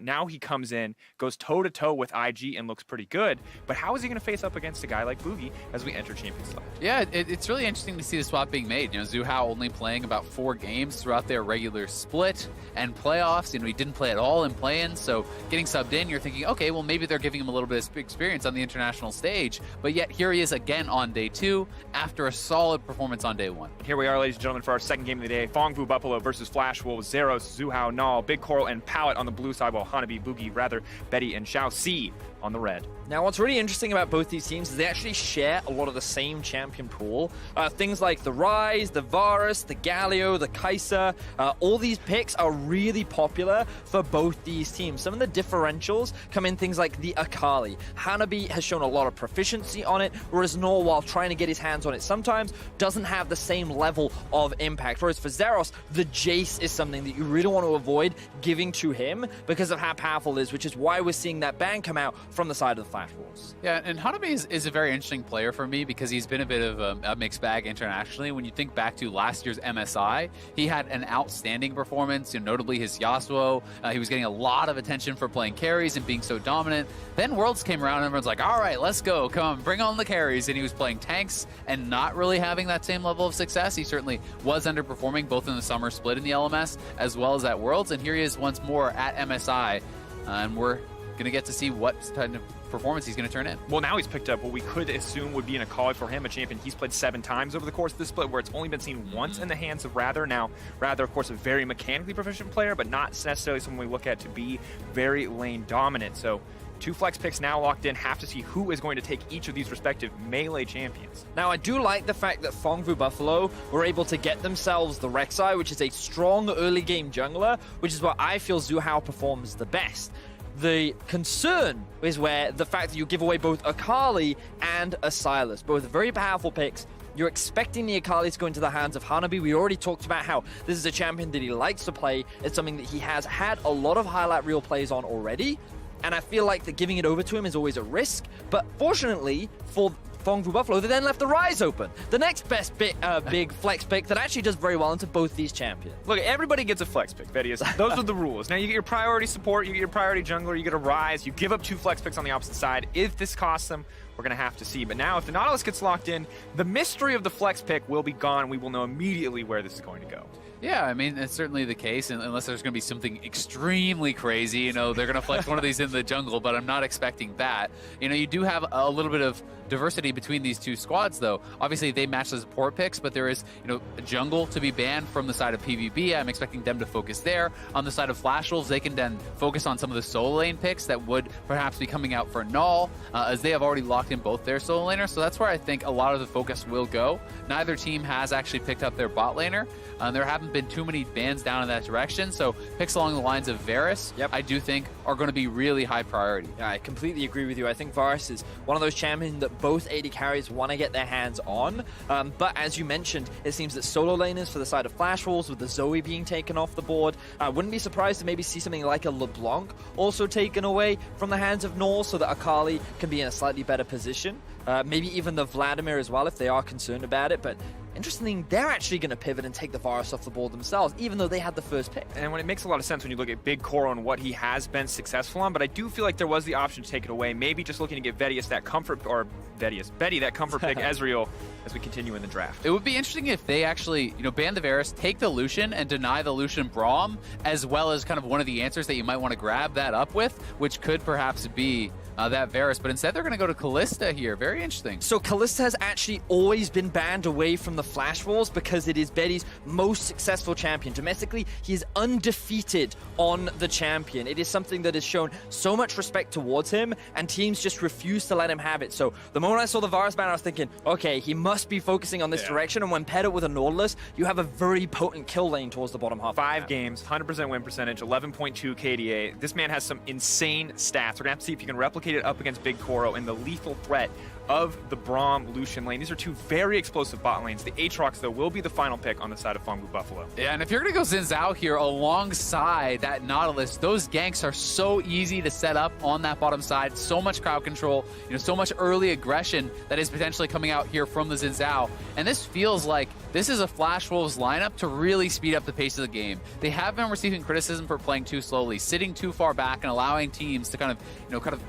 Now he comes in, goes toe-to-toe with IG and looks pretty good, but how is he going to face up against a guy like Boogie as we enter Champions League? Yeah, it's really interesting to see the swap being made. Zhu Hao only playing about 4 games throughout their regular split and playoffs. He didn't play at all in play-in, so getting subbed in, you're thinking, okay, well, maybe they're giving him a little bit of experience on the international stage, but yet here he is again on day 2 after a solid performance on day 1. Here we are, ladies and gentlemen, for our second game of the day. Phong Vu Buffalo versus Flash Wolves, Zeros, Zhu Hao, Null, Big Coral, and Pallet on the blue side, while Hanabi, Boogie, rather, Betty, and Xiao C on the red. Now, what's really interesting about both these teams is they actually share a lot of the same champion pool. Things like the Ryze, the Varus, the Galio, the Kai'Sa, all these picks are really popular for both these teams. Some of the differentials come in things like the Akali. Hanabi has shown a lot of proficiency on it, whereas Nor, while trying to get his hands on it sometimes, doesn't have the same level of impact. Whereas for Zeros, the Jace is something that you really want to avoid giving to him because of how powerful it is, which is why we're seeing that ban come out from the side of the Flash Wolves. Yeah, and Hanabi is a very interesting player for me because he's been a bit of a mixed bag internationally. When you think back to last year's MSI, he had an outstanding performance, notably his Yasuo. He was getting a lot of attention for playing carries and being so dominant. Then Worlds came around and everyone's like, all right, let's go, come on, bring on the carries. And he was playing tanks and not really having that same level of success. He certainly was underperforming both in the summer split in the LMS as well as at Worlds. And here he is once more at MSI, and we're going to get to see what kind of performance he's going to turn in. Well, now he's picked up what we could assume would be an Akali for him, a champion he's played 7 times over the course of this split, where it's only been seen once in the hands of Rather. Now, Rather, of course, a very mechanically proficient player, but not necessarily someone we look at to be very lane dominant. So 2 flex picks now locked in. Have to see who is going to take each of these respective melee champions. Now, I do like the fact that Phong Vu Buffalo were able to get themselves the Rek'Sai, which is a strong early game jungler, which is where I feel Zhu Hao performs the best. The concern is where the fact that you give away both Akali and a Sylas, both very powerful picks. You're expecting the Akali to go into the hands of Hanabi. We already talked about how this is a champion that he likes to play. It's something that he has had a lot of highlight reel plays on already. And I feel like that giving it over to him is always a risk. But fortunately for Phong Vu Buffalo, they then left the Ryze open. The next best big flex pick that actually does very well into both these champions. Look, everybody gets a flex pick, Vedius. Those are the rules. Now, you get your priority support, you get your priority jungler, you get a Ryze, you give up 2 flex picks on the opposite side. If this costs them, we're going to have to see. But now, if the Nautilus gets locked in, the mystery of the flex pick will be gone. We will know immediately where this is going to go. Yeah, I mean, it's certainly the case, unless there's going to be something extremely crazy. They're going to flex one of these in the jungle, but I'm not expecting that. You do have a little bit of diversity between these 2 squads, though. Obviously, they match the support picks, but there is, a jungle to be banned from the side of PVB. I'm expecting them to focus there. On the side of Flash Wolves, they can then focus on some of the solo lane picks that would perhaps be coming out for Null, as they have already locked in both their solo laners. So that's where I think a lot of the focus will go. Neither team has actually picked up their bot laner. There haven't been too many bans down in that direction, so picks along the lines of Varus, I do think, are going to be really high priority. Yeah, I completely agree with you. I think Varus is one of those champions that both AD carries want to get their hands on, but as you mentioned, it seems that solo laners for the side of Flash Wolves, with the Zoe being taken off the board, I wouldn't be surprised to maybe see something like a LeBlanc also taken away from the hands of Nor, so that Akali can be in a slightly better position. Maybe even the Vladimir as well, if they are concerned about it, but interestingly, they're actually going to pivot and take the Varus off the board themselves, even though they had the first pick. And when it makes a lot of sense when you look at Big Coral and what he has been successful on, but I do feel like there was the option to take it away. Maybe just looking to give Vedius that comfort, or Betty that comfort pick, Ezreal, as we continue in the draft. It would be interesting if they actually, ban the Varus, take the Lucian, and deny the Lucian Braum, as well as kind of one of the answers that you might want to grab that up with, which could perhaps be that Varus, but instead they're going to go to Kalista here. Very interesting. So Kalista has actually always been banned away from the Flash Wolves because it is Betty's most successful champion. Domestically, he is undefeated on the champion. It is something that has shown so much respect towards him, and teams just refuse to let him have it. So the moment I saw the Varus ban, I was thinking, okay, he must be focusing on this direction, and when paired up with a Nautilus, you have a very potent kill lane towards the bottom half. 5 games, 100% win percentage, 11.2 KDA. This man has some insane stats. We're going to have to see if you can replicate it up against Big Coral and the lethal threat of the Braum Lucian lane. These are two very explosive bot lanes. The Aatrox, though, will be the final pick on the side of Phong Vu Buffalo. Yeah, and if you're going to go Xin Zhao here alongside that Nautilus, those ganks are so easy to set up on that bottom side. So much crowd control, so much early aggression that is potentially coming out here from the Xin Zhao. And this feels like this is a Flash Wolves lineup to really speed up the pace of the game. They have been receiving criticism for playing too slowly, sitting too far back, and allowing teams to kind of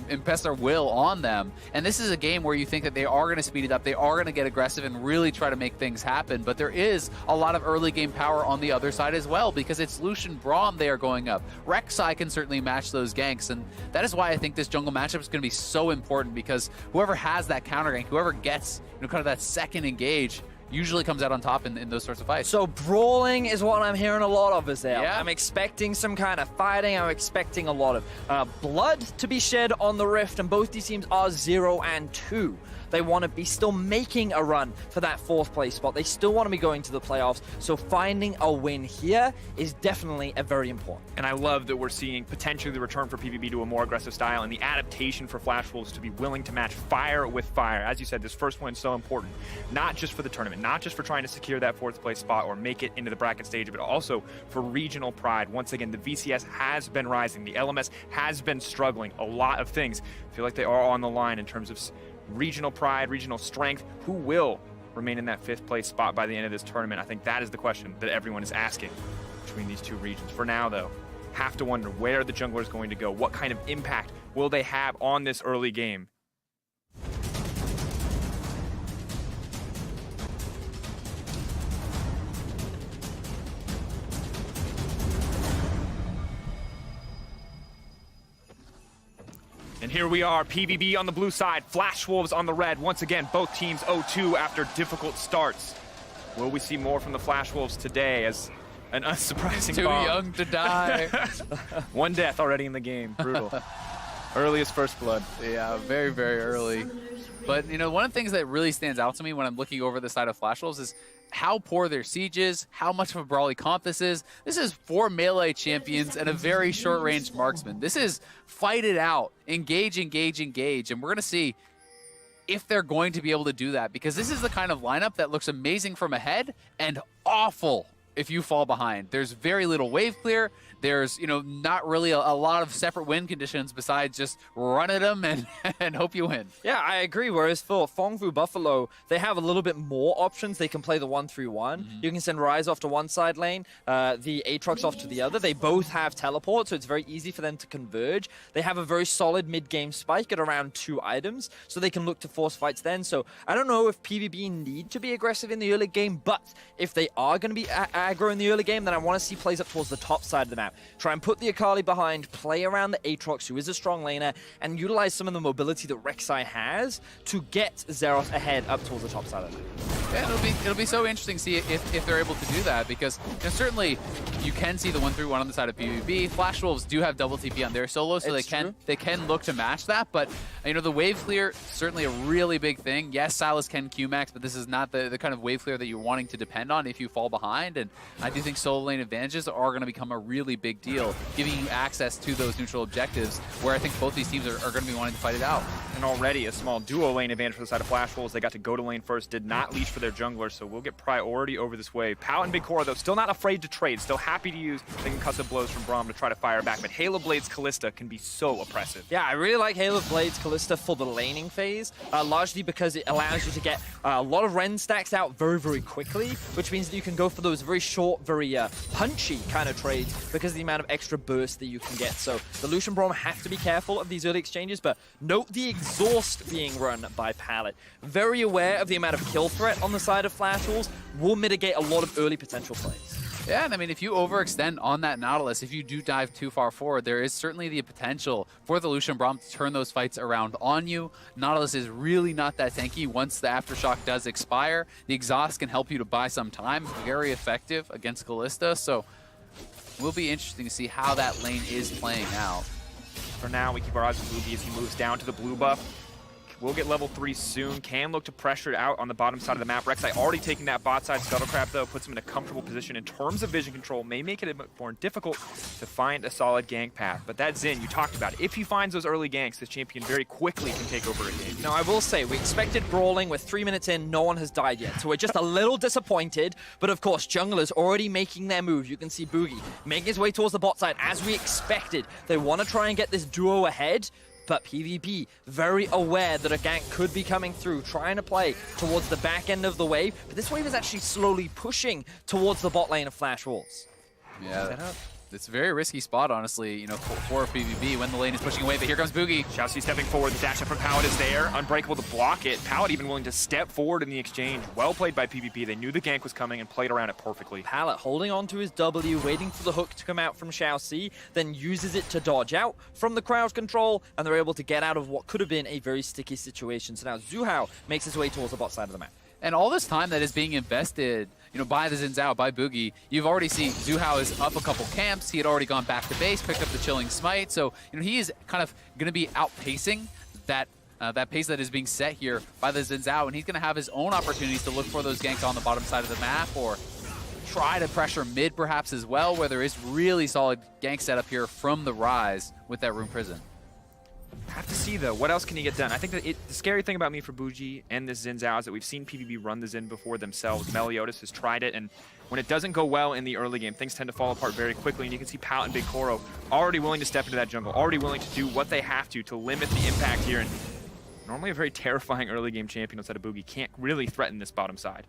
impress their will on them. And this is a game where you think that they are going to speed it up, they are going to get aggressive and really try to make things happen. But there is a lot of early game power on the other side as well, because it's Lucian Braum they are going up. Rek'Sai can certainly match those ganks, and that is why I think this jungle matchup is going to be so important, because whoever has that counter gank, whoever gets kind of that second engage, usually comes out on top in those sorts of fights. So brawling is what I'm hearing a lot of, is there? Yeah. I'm expecting some kind of fighting. I'm expecting a lot of blood to be shed on the Rift, and both these teams are 0 and 2. They want to be still making a run for that 4th place spot. They still want to be going to the playoffs. So finding a win here is definitely a very important. And I love that we're seeing potentially the return for PVB to a more aggressive style and the adaptation for Flash Wolves to be willing to match fire with fire. As you said, this first win is so important, not just for the tournament, not just for trying to secure that 4th place spot or make it into the bracket stage, but also for regional pride. Once again, the VCS has been rising. The LMS has been struggling. A lot of things feel like they are on the line in terms of regional pride, regional strength. Who will remain in that 5th place spot by the end of this tournament? I think that is the question that everyone is asking between these two regions. For now, though, have to wonder where the jungler is going to go. What kind of impact will they have on this early game? And here we are, PVB on the blue side, Flash Wolves on the red. Once again, both teams 0-2 after difficult starts. Will we see more from the Flash Wolves today as an unsurprising Too bomb? young to die. One death already in the game, brutal. Earliest first blood. Yeah, very, very early. But, one of the things that really stands out to me when I'm looking over the side of Flash Wolves is how poor their siege is, how much of a brawly comp this is. This is 4 melee champions and a very short-range marksman. This is fight it out, engage, engage, engage. And we're going to see if they're going to be able to do that, because this is the kind of lineup that looks amazing from ahead and awful if you fall behind. There's very little wave clear. There's, not really a lot of separate win conditions besides just run at them and hope you win. Yeah, I agree. Whereas for Phong Vu Buffalo, they have a little bit more options. They can play the 1-3-1. You can send Ryze off to one side lane, the Aatrox off to the other. They both have teleport, so it's very easy for them to converge. They have a very solid mid-game spike at around 2 items, so they can look to force fights then. So I don't know if PvB need to be aggressive in the early game, but if they are going to be aggro in the early game, then I want to see plays up towards the top side of the map. Try and put the Akali behind, play around the Aatrox, who is a strong laner, and utilize some of the mobility that Rek'Sai has to get Xerath ahead up towards the top side of the map. Yeah, it'll be so interesting to see if they're able to do that, because certainly you can see the 1-3-1 on the side of PvB. Flash Wolves do have double TP on their solo, so they can look to match that. But the wave clear, certainly a really big thing. Yes, Sylas can Q-max, but this is not the kind of wave clear that you're wanting to depend on if you fall behind. And I do think solo lane advantages are going to become a really big deal, giving you access to those neutral objectives, where I think both these teams are going to be wanting to fight it out. And already a small duo lane advantage for the side of Flash Wolves. They got to go to lane first, did not leash for their jungler, so we'll get priority over this wave. Pout and Big Cora, though, still not afraid to trade, still happy to use the concussive blows from Braum to try to fire back, but Halo Blade's Callista can be so oppressive. Yeah, I really like Halo Blade's Callista for the laning phase, largely because it allows you to get a lot of Ren stacks out very, very quickly, which means that you can go for those very short, very punchy kind of trades because of the amount of extra burst that you can get. So the Lucian Braum have to be careful of these early exchanges, but note the exhaust being run by Pallet. Very aware of the amount of kill threat on the side of Flash Wolves will mitigate a lot of early potential plays. Yeah, and I mean, if you overextend on that Nautilus, if you do dive too far forward, there is certainly the potential for the Lucian Braum to turn those fights around on you. Nautilus is really not that tanky once the Aftershock does expire. The exhaust can help you to buy some time. Very effective against Callista, so will be interesting to see how that lane is playing out. For now, we keep our eyes on Blue B as he moves down to the blue buff. will get level 3 soon. Can look to pressure it out on the bottom side of the map. Rek'Sai already taking that bot side scuttlecraft, though, puts him in a comfortable position in terms of vision control. May make it a bit more difficult to find a solid gank path. But that Xin, you talked about it. If he finds those early ganks, this champion very quickly can take over a game. Now, I will say, we expected brawling. With 3 minutes in, no one has died yet. So we're just a little disappointed. But of course, junglers already making their move. You can see Boogie making his way towards the bot side as we expected. They want to try and get this duo ahead. But PVB, very aware that a gank could be coming through, trying to play towards the back end of the wave. But this wave is actually slowly pushing towards the bot lane of Flash Walls. Yeah, it's a very risky spot, honestly, you know, for PVB when the lane is pushing away. But here comes Boogie. Xiaoxi stepping forward. The dash up from Pallet is there. Unbreakable to block it. Pallet even willing to step forward in the exchange. Well played by PVB. They knew the gank was coming and played around it perfectly. Pallet holding on to his W, waiting for the hook to come out from Xiaoxi, then uses it to dodge out from the crowd control, and they're able to get out of what could have been a very sticky situation. So now Zuhao makes his way towards the bot side of the map. And all this time that is being invested, you know, by the Xin Zhao, by Boogie, you've already seen Zuhao is up a couple camps. He had already gone back to base, picked up the Chilling Smite. So, you know, he is kind of going to be outpacing that pace that is being set here by the Xin Zhao, and he's going to have his own opportunities to look for those ganks on the bottom side of the map, or try to pressure mid perhaps as well, where there is really solid gank setup here from the Rise with that Rune Prison. Have to see, though, what else can he get done? I think that the scary thing about me for Bougie and this Xin Zhao is that we've seen PvP run the Xin before themselves. Meliodas has tried it, and when it doesn't go well in the early game, things tend to fall apart very quickly, and you can see Pallet and Big Koro already willing to step into that jungle, already willing to do what they have to limit the impact here. And normally a very terrifying early game champion outside of Boogie can't really threaten this bottom side.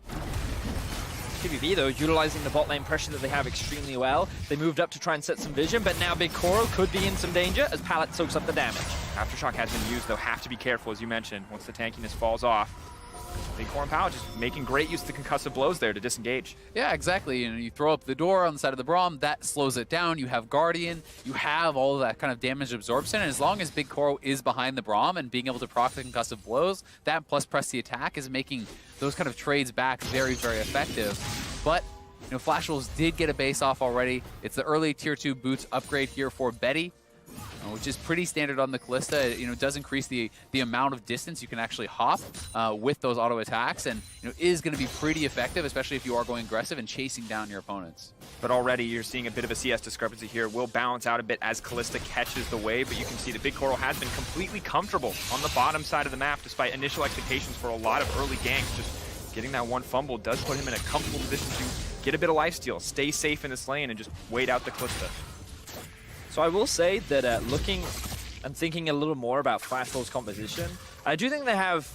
PvP, though, utilizing the bot lane pressure that they have extremely well. They moved up to try and set some vision, but now Big Koro could be in some danger as Pallet soaks up the damage. Aftershock has been used, though. Have to be careful, as you mentioned, once the tankiness falls off. Big Koro and Pallet just making great use of the concussive blows there to disengage. Yeah, exactly. You know, you throw up the door on the side of the Braum, that slows it down. You have Guardian, you have all of that kind of damage absorption, and as long as Big Koro is behind the Braum and being able to proc the concussive blows, that plus press the attack is making those kind of trades back very, very effective. But, you know, Flash Wolves did get a base off already. It's the early tier 2 boots upgrade here for Betty, which is pretty standard on the Kalista. You know, it does increase the amount of distance you can actually hop with those auto attacks, and, you know, is going to be pretty effective, especially if you are going aggressive and chasing down your opponents. But already you're seeing a bit of a CS discrepancy here. Will balance out a bit as Kalista catches the wave, but you can see that Big Koro has been completely comfortable on the bottom side of the map, despite initial expectations for a lot of early ganks. Just getting that one fumble does put him in a comfortable position to get a bit of lifesteal, stay safe in this lane, and just wait out the Kalista. So I will say that looking and thinking a little more about Flash Wolves' composition, I do think they have,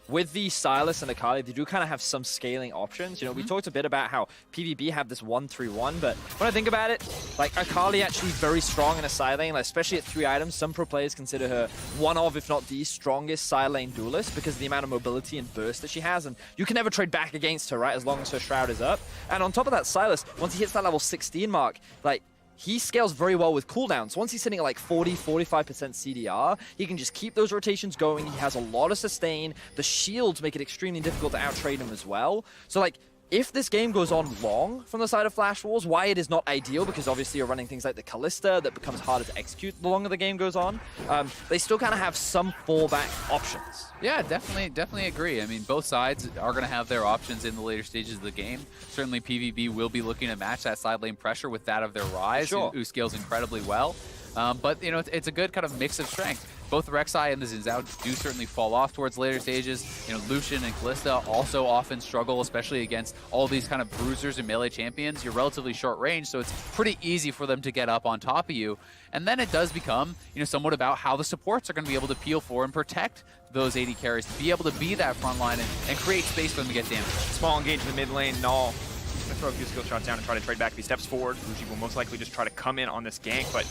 with the Sylas and the Akali, they do kind of have some scaling options. You know, we talked a bit about how PvP have this 1-3-1, but when I think about it, like, Akali actually very strong in a side lane, like, especially at 3 items. Some pro players consider her one of, if not the strongest side lane duelist because of the amount of mobility and burst that she has, and you can never trade back against her, right, as long as her Shroud is up. And on top of that, Sylas, once he hits that level 16 mark, like, he scales very well with cooldowns. Once he's sitting at like 40-45% CDR, he can just keep those rotations going. He has a lot of sustain. The shields make it extremely difficult to outtrade him as well. So, like, if this game goes on long from the side of Flash Wolves, why it is not ideal, because obviously you're running things like the Kalista that becomes harder to execute the longer the game goes on, they still kind of have some fallback options. Yeah, definitely agree. I mean, both sides are going to have their options in the later stages of the game. Certainly PvP will be looking to match that side lane pressure with that of their Rise, who scales incredibly well. But, you know, it's a good kind of mix of strength. Both Rek'Sai and the Xin Zhao do certainly fall off towards later stages. You know, Lucian and Kalista also often struggle, especially against all these kind of bruisers and melee champions. You're relatively short range, so it's pretty easy for them to get up on top of you. And then it does become, you know, somewhat about how the supports are going to be able to peel for and protect those AD carries, to be able to be that front line and create space for them to get damage. Small engage in the mid lane. Null gonna throw a few skill shots down and try to trade back. If he steps forward, Bougie will most likely just try to come in on this gank, but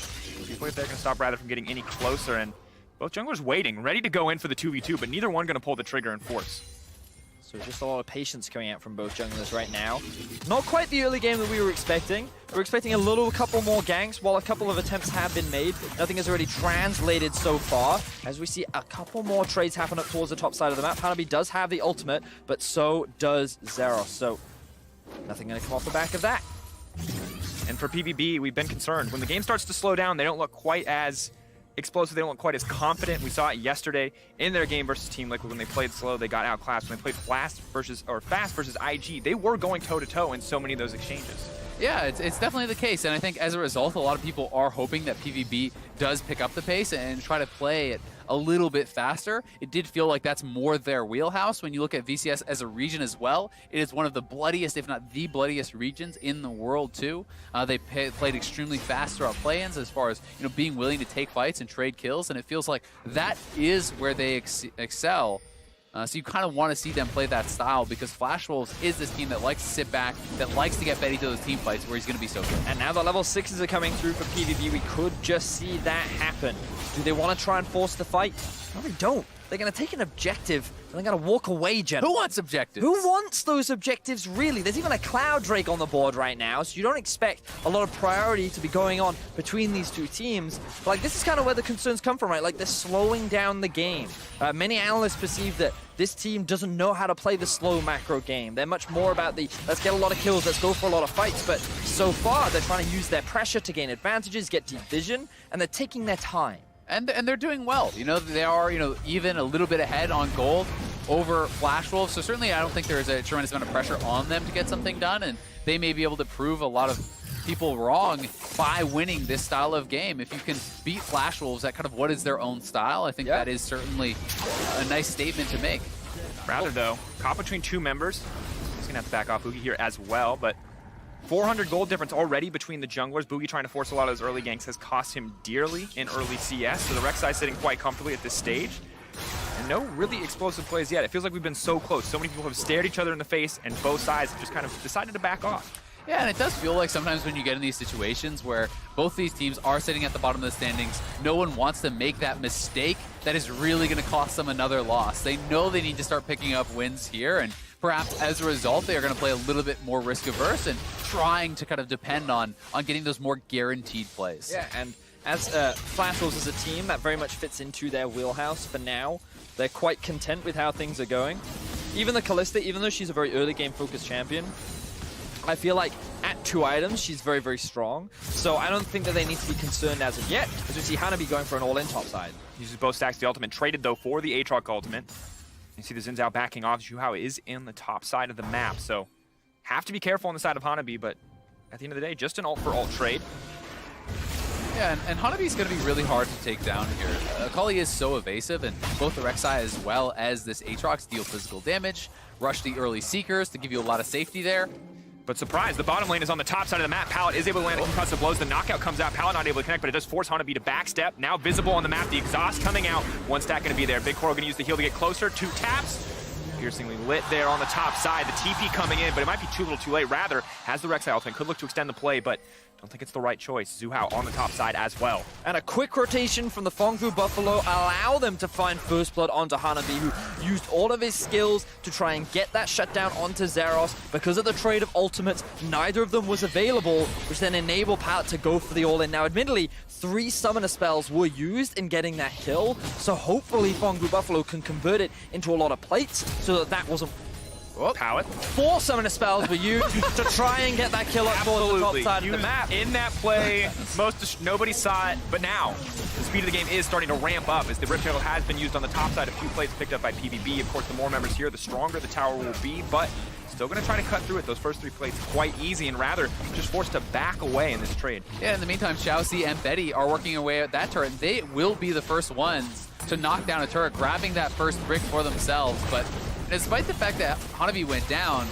they're going to stop rather from getting any closer. And both junglers waiting, ready to go in for the 2v2, but neither one going to pull the trigger and force. So just a lot of patience coming out from both junglers right now. Not quite the early game that we were expecting. We were expecting a couple more ganks. While a couple of attempts have been made, nothing has already translated so far. As we see a couple more trades happen up towards the top side of the map. Hanabi does have the ultimate, but so does Zeros. So nothing going to come off the back of that. And for PVB, we've been concerned. When the game starts to slow down, they don't look quite as explosive. They don't look quite as confident. We saw it yesterday in their game versus Team Liquid when they played slow. They got outclassed. When they played fast versus IG, they were going toe-to-toe in so many of those exchanges. Yeah, it's definitely the case, and I think as a result, a lot of people are hoping that PVB does pick up the pace and try to play it a little bit faster. It did feel like that's more their wheelhouse. When you look at VCS as a region as well, it is one of the bloodiest, if not the bloodiest regions in the world too. They played extremely fast throughout play-ins as far as being willing to take fights and trade kills, and it feels like that is where they excel. So you kind of want to see them play that style because Flash Wolves is this team that likes to sit back, that likes to get Betty to those team fights where he's going to be so good. And now the level 6s are coming through for PVB. We could just see that happen. Do they want to try and force the fight? No, they don't. They're going to take an objective and they're going to walk away, Jen. Who wants objectives? Who wants those objectives, really? There's even a Cloud Drake on the board right now, so you don't expect a lot of priority to be going on between these two teams. But, like, this is kind of where the concerns come from, right? Like, they're slowing down the game. Many analysts perceive that this team doesn't know how to play the slow macro game. They're much more about the, let's get a lot of kills, let's go for a lot of fights. But so far, they're trying to use their pressure to gain advantages, get deep vision, and they're taking their time. And they're doing well. They are, even a little bit ahead on gold over Flash Wolves. So certainly I don't think there is a tremendous amount of pressure on them to get something done. And they may be able to prove a lot of people wrong by winning this style of game. If you can beat Flash Wolves at kind of what is their own style, I think that is certainly a nice statement to make. Rather, though, caught between two members. He's going to have to back off Boogie here as well, but 400 gold difference already between the junglers. Boogie trying to force a lot of those early ganks has cost him dearly in early CS, so the Rek'Sai sitting quite comfortably at this stage. And no really explosive plays yet. It feels like we've been so close. So many people have stared each other in the face, and both sides have just kind of decided to back off. Yeah, and it does feel like sometimes when you get in these situations where both these teams are sitting at the bottom of the standings, no one wants to make that mistake that is really going to cost them another loss. They know they need to start picking up wins here, and perhaps as a result, they are going to play a little bit more risk-averse and trying to kind of depend on getting those more guaranteed plays. Yeah, and as Flash Wolves as a team, that very much fits into their wheelhouse for now. They're quite content with how things are going. Even the Callista, even though she's a very early game focused champion, I feel like at 2 items, she's very, very strong. So I don't think that they need to be concerned as of yet, as we see Hanabi going for an all-in top side. Uses both stacks of the ultimate, traded though for the Aatrox ultimate. You see the Xin Zhao backing off. Zhuhao is in the top side of the map, so have to be careful on the side of Hanabi, but at the end of the day, just an ult for ult trade. Yeah, and Hanabi's going to be really hard to take down here. Akali is so evasive, and both the Rek'Sai as well as this Aatrox deal physical damage, rush the early Seekers to give you a lot of safety there. But surprise, the bottom lane is on the top side of the map. Pallet is able to land the concussive blows. The knockout comes out. Pallet not able to connect, but it does force Hanabi to backstep. Now visible on the map. The exhaust coming out. One stack going to be there. Big Coral going to use the heal to get closer. 2 taps. Piercingly lit there on the top side. The TP coming in, but it might be too little too late. Rather, has the Rek'Sai ultimate. Could look to extend the play, but don't think it's the right choice. Zhuhao on the top side as well. And a quick rotation from the Phong Buffalo allow them to find first blood onto Hanabi, who used all of his skills to try and get that shutdown onto Zeros. Because of the trade of ultimates, neither of them was available, which then enabled Pallet to go for the all-in. Now, admittedly, 3 summoner spells were used in getting that kill, so hopefully Phong Buffalo can convert it into a lot of plates so that wasn't... Oh, Pallet. 4 summoner spells were used to try and get that kill up for the top side of the map. In that play, nobody saw it, but now the speed of the game is starting to ramp up as the Rip Tail has been used on the top side. A few plays picked up by PVB. Of course, the more members here, the stronger the tower will be, but still going to try to cut through it. Those first 3 plays quite easy, and rather just forced to back away in this trade. Yeah, in the meantime, Xiaoxi and Betty are working away at that turret. They will be the first ones to knock down a turret, grabbing that first brick for themselves, but despite the fact that Hanabi went down,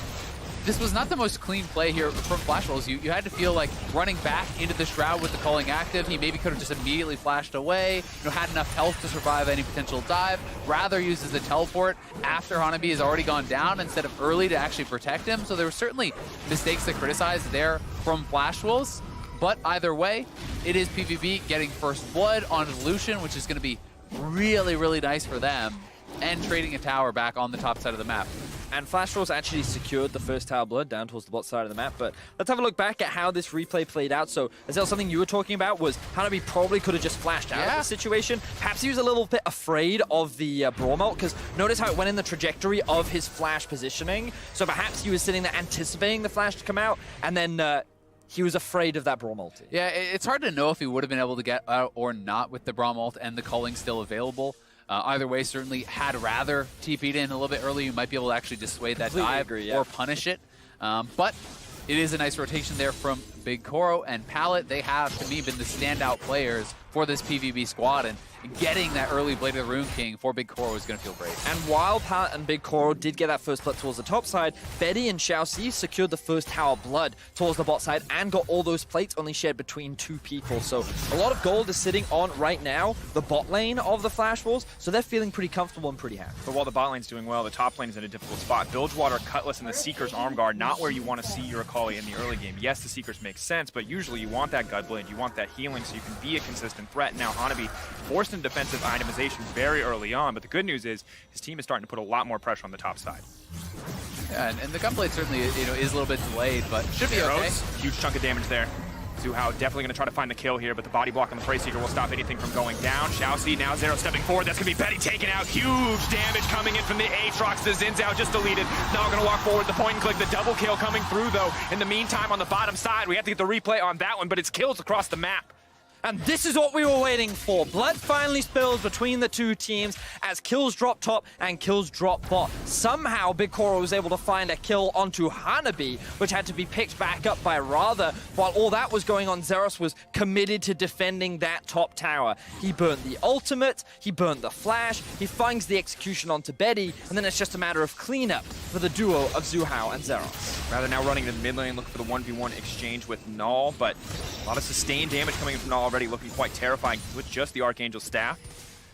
this was not the most clean play here from Flash Wolves. You had to feel like running back into the Shroud with the calling active. He maybe could have just immediately flashed away, had enough health to survive any potential dive. Rather uses the teleport after Hanabi has already gone down instead of early to actually protect him. So there were certainly mistakes to criticize there from Flash Wolves. But either way, it is PVB getting first blood on Lucian, which is going to be really, really nice for them, and trading a tower back on the top side of the map. And Flash Wolves actually secured the first tower blood down towards the bot side of the map. But let's have a look back at how this replay played out. So, Azelle, something you were talking about was Hanabi probably could have just flashed out of the situation. Perhaps he was a little bit afraid of the Brawl Melt, because notice how it went in the trajectory of his flash positioning. So perhaps he was sitting there anticipating the flash to come out, and then he was afraid of that Braum ulti. Yeah, it's hard to know if he would have been able to get out or not with the Braum ult and the culling still available. Either way, certainly had rather TP'd in a little bit early. You might be able to actually dissuade that dive or punish it. But it is a nice rotation there from Big Koro and Pallet. They have, to me, been the standout players for this PVB squad, and getting that early Blade of the Rune King for Big Koro is going to feel great. And while Pallet and Big Koro did get that first split towards the top side, Betty and Xiaoxi secured the first Tower Blood towards the bot side and got all those plates only shared between 2 people. So a lot of gold is sitting on, right now, the bot lane of the Flash Wolves, so they're feeling pretty comfortable and pretty happy. But while the bot lane's doing well, the top lane is in a difficult spot. Bilgewater, Cutlass, and the Seeker's Arm Guard, not where you want to see your Akali in the early game. Yes, the Seekers make sense, but usually you want that Gutblade, you want that healing so you can be a consistent threat. Now Hanabi forced into defensive itemization very early on, but the good news is his team is starting to put a lot more pressure on the top side. Yeah, and the Gunblade certainly is a little bit delayed, but should be okay. Huge chunk of damage there. Zuhao definitely going to try to find the kill here, but the body block on the Prey Seeker will stop anything from going down. Xiaoxi now Zero stepping forward. That's going to be Betty taken out. Huge damage coming in from the Aatrox. The Xin Zhao just deleted. Now going to walk forward. The point and click. The double kill coming through, though. In the meantime, on the bottom side, we have to get the replay on that one, but it's kills across the map. And this is what we were waiting for. Blood finally spills between the 2 teams as kills drop top and kills drop bot. Somehow, Big Koro was able to find a kill onto Hanabi, which had to be picked back up by Rather. While all that was going on, Zeros was committed to defending that top tower. He burnt the ultimate, he burnt the flash, he finds the execution onto Betty, and then it's just a matter of cleanup for the duo of Zuhao and Zeros. Rather now running to the mid lane, looking for the 1v1 exchange with Null, but a lot of sustained damage coming in from Null already, looking quite terrifying with just the Archangel Staff.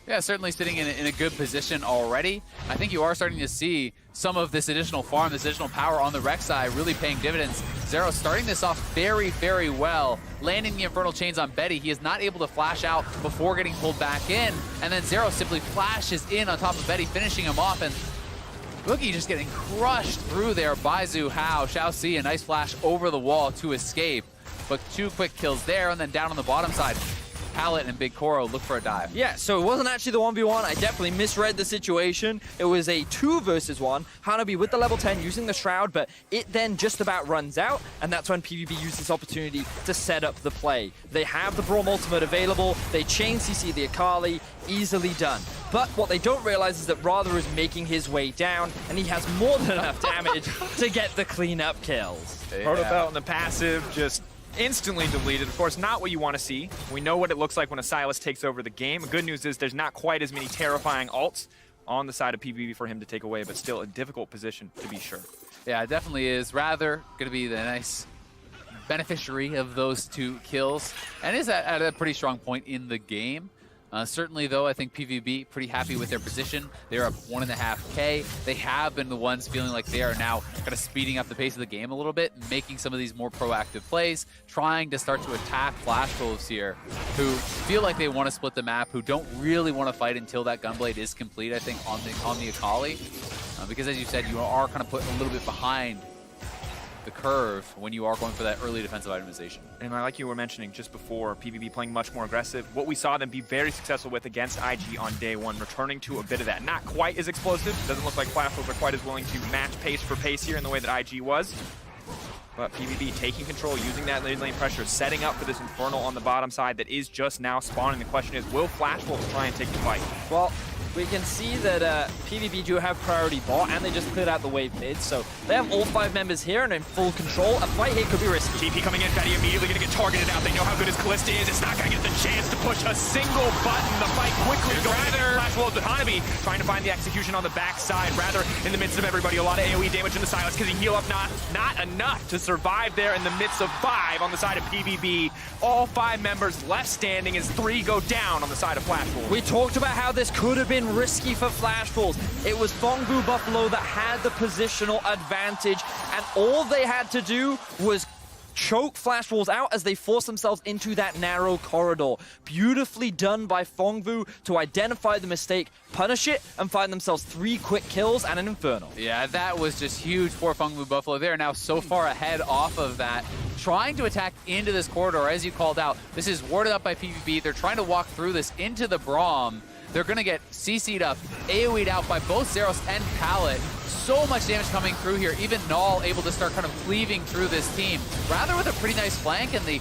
Yeah, certainly sitting in a good position already. I think you are starting to see some of this additional farm, this additional power on the Rek'Sai really paying dividends. Zero starting this off very, very well, landing the Infernal Chains on Betty. He is not able to flash out before getting pulled back in, and then Zero simply flashes in on top of Betty, finishing him off, and Boogie just getting crushed through there by Zuhao. Xiaoxi, a nice flash over the wall to escape, but 2 quick kills there, and then down on the bottom side, Pallet and Big Koro look for a dive. Yeah, so it wasn't actually the 1v1. I definitely misread the situation. It was a 2 versus 1. Hanabi with the level 10 using the Shroud, but it then just about runs out, and that's when PVB used this opportunity to set up the play. They have the Braum ultimate available. They chain CC the Akali. Easily done. But what they don't realize is that Rather is making his way down, and he has more than enough damage to get the cleanup kills. Yeah. Protobelt and the passive just instantly deleted. Of course, not what you want to see. We know what it looks like when a Sylas takes over the game. The good news is there's not quite as many terrifying ults on the side of PVB for him to take away, but still a difficult position to be sure. Yeah, it definitely is. Rather going to be the nice beneficiary of those 2 kills, and is at a pretty strong point in the game. Certainly, though, I think PVB pretty happy with their position. They're up 1.5K. They have been the ones feeling like they are now kind of speeding up the pace of the game a little bit, making some of these more proactive plays, trying to start to attack Flash Wolves here, who feel like they want to split the map, who don't really want to fight until that Gunblade is complete, I think, on the Akali. Because, as you said, you are kind of put a little bit behind the curve when you are going for that early defensive itemization. And like you were mentioning just before, PVB playing much more aggressive. What we saw them be very successful with against IG on day 1, returning to a bit of that. Not quite as explosive. Doesn't look like Flash Wolves are quite as willing to match pace for pace here in the way that IG was. But PVB taking control, using that mid lane pressure, setting up for this Infernal on the bottom side that is just now spawning. The question is, will Flash Wolves try and take the fight? Well, we can see that PVB do have priority bot, and they just cleared out the wave mid, so they have all 5 members here and in full control. A fight here could be risky. TP coming in, Betty immediately going to get targeted out. They know how good his Callista is. It's not going to get the chance to push a single button. The fight quickly going into Flash Wolves with Hanabi, trying to find the execution on the backside. Rather, in the midst of everybody, a lot of AoE damage into Sylas because he heal up not enough to survive there in the midst of 5 on the side of PVB. All 5 members left standing as 3 go down on the side of Flash Wolves. We talked about how this could have been risky for Flash Wolves. It was Phong Vu Buffalo that had the positional advantage, and all they had to do was choke Flash Wolves out as they force themselves into that narrow corridor. Beautifully done by Phong Vu to identify the mistake, punish it, and find themselves 3 quick kills and an Infernal. Yeah, that was just huge for Phong Vu Buffalo. They're now so far ahead off of that, trying to attack into this corridor, as you called out. This is warded up by PVB. They're trying to walk through this into the Braum. they're going to get CC'd up, AoE'd out by both Zeros and Pallet. So much damage coming through here. Even Null able to start kind of cleaving through this team. Rather with a pretty nice flank, and the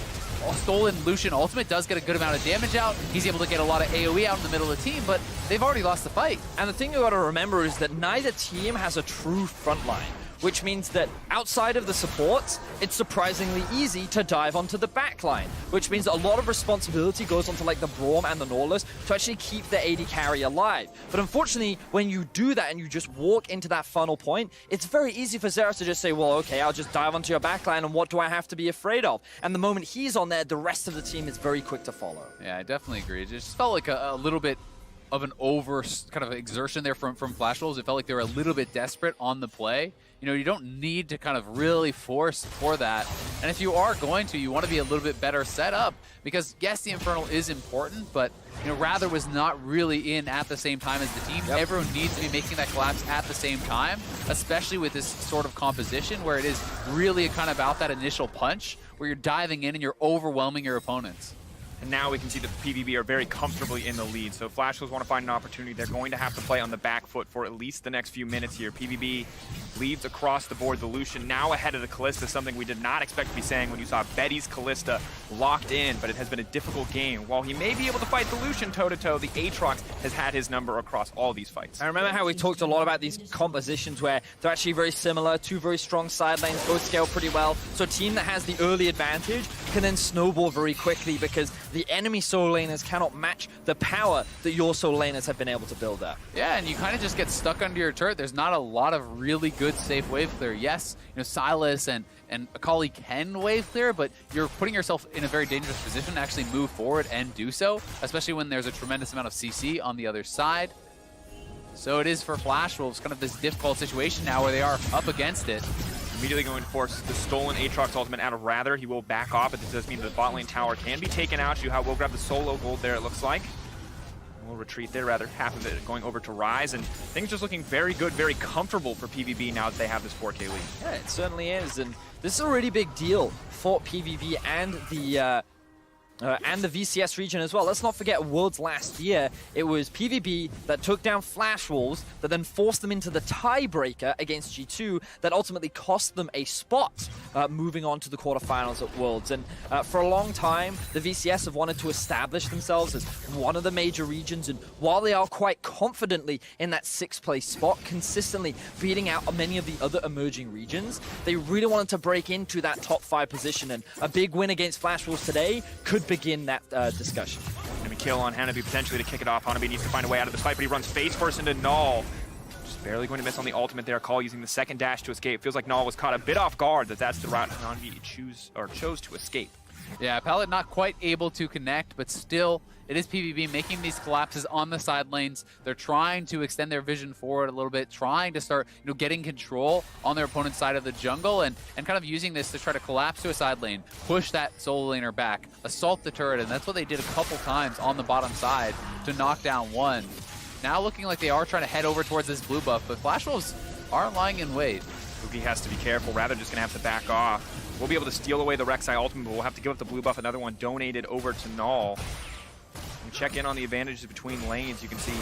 stolen Lucian ultimate does get a good amount of damage out. He's able to get a lot of AoE out in the middle of the team, but they've already lost the fight. And the thing you got to remember is that neither team has a true front line, which means that outside of the supports, it's surprisingly easy to dive onto the back line, which means a lot of responsibility goes onto like the Braum and the Nautilus to actually keep the AD carry alive. But unfortunately, when you do that and you just walk into that funnel point, it's very easy for Zeros to just say, well, okay, I'll just dive onto your back line, and what do I have to be afraid of? And the moment he's on there, the rest of the team is very quick to follow. Yeah, I definitely agree. It just felt like a little bit of an over kind of exertion there from Flash Wolves. It felt like they were a little bit desperate on the play. You know, you don't need to kind of really force for that. And if you are going to, you want to be a little bit better set up, because yes, the Infernal is important, but you know, Rather was not really in at the same time as the team. Yep. Everyone needs to be making that collapse at the same time, especially with this sort of composition where it is really kind of about that initial punch where you're diving in and you're overwhelming your opponents. And now we can see that PVB are very comfortably in the lead. So Flash Wolves want to find an opportunity. They're going to have to play on the back foot for at least the next few minutes here. PVB leads across the board. The Lucian now ahead of the Kalista, something we did not expect to be saying when you saw Betty's Kalista locked in, but it has been a difficult game. While he may be able to fight the Lucian toe-to-toe, the Aatrox has had his number across all these fights. I remember how we talked a lot about these compositions where they're actually very similar, two very strong side lanes, both scale pretty well. So a team that has the early advantage can then snowball very quickly because the enemy solo laners cannot match the power that your solo laners have been able to build up. Yeah, and you kind of just get stuck under your turret. There's not a lot of really good safe wave clear. Yes, you know, Silas and Akali can wave clear, but you're putting yourself in a very dangerous position to actually move forward and do so, especially when there's a tremendous amount of CC on the other side. So it is for Flash Wolves kind of this difficult situation now where they are up against it. Immediately going to force the stolen Aatrox ultimate out of Rather. He will back off, but this does mean the bot lane tower can be taken out. Shuhao will grab the solo gold there, it looks like. And we'll retreat there, rather half of it going over to Rise, and things just looking very good, very comfortable for PVB now that they have this 4K lead. Yeah, it certainly is, and this is a really big deal for PVB and the VCS region as well. Let's not forget Worlds last year. It was PVB that took down Flash Wolves that then forced them into the tiebreaker against G2 that ultimately cost them a spot moving on to the quarterfinals at Worlds. And for a long time, the VCS have wanted to establish themselves as one of the major regions, and while they are quite confidently in that 6th place spot, consistently beating out many of the other emerging regions, they really wanted to break into that top 5 position, and a big win against Flash Wolves today could begin that discussion. Enemy kill on Hanabi potentially to kick it off. Hanabi needs to find a way out of this fight, but he runs face first into Null. Just barely going to miss on the ultimate there. Call using the second dash to escape. Feels like Null was caught a bit off guard, that's the route Hanabi chose to escape. Yeah, Pallet not quite able to connect, but still, it is PVB making these collapses on the side lanes. They're trying to extend their vision forward a little bit, trying to start, you know, getting control on their opponent's side of the jungle, and kind of using this to try to collapse to a side lane, push that solo laner back, assault the turret, and that's what they did a couple times on the bottom side to knock down one. Now looking like they are trying to head over towards this blue buff, but Flash Wolves are lying in wait. Boogie has to be careful. Rather just going to have to back off. We'll be able to steal away the Rek'Sai ultimate, but we'll have to give up the blue buff. Another one donated over to Null. And check in on the advantages between lanes. You can see,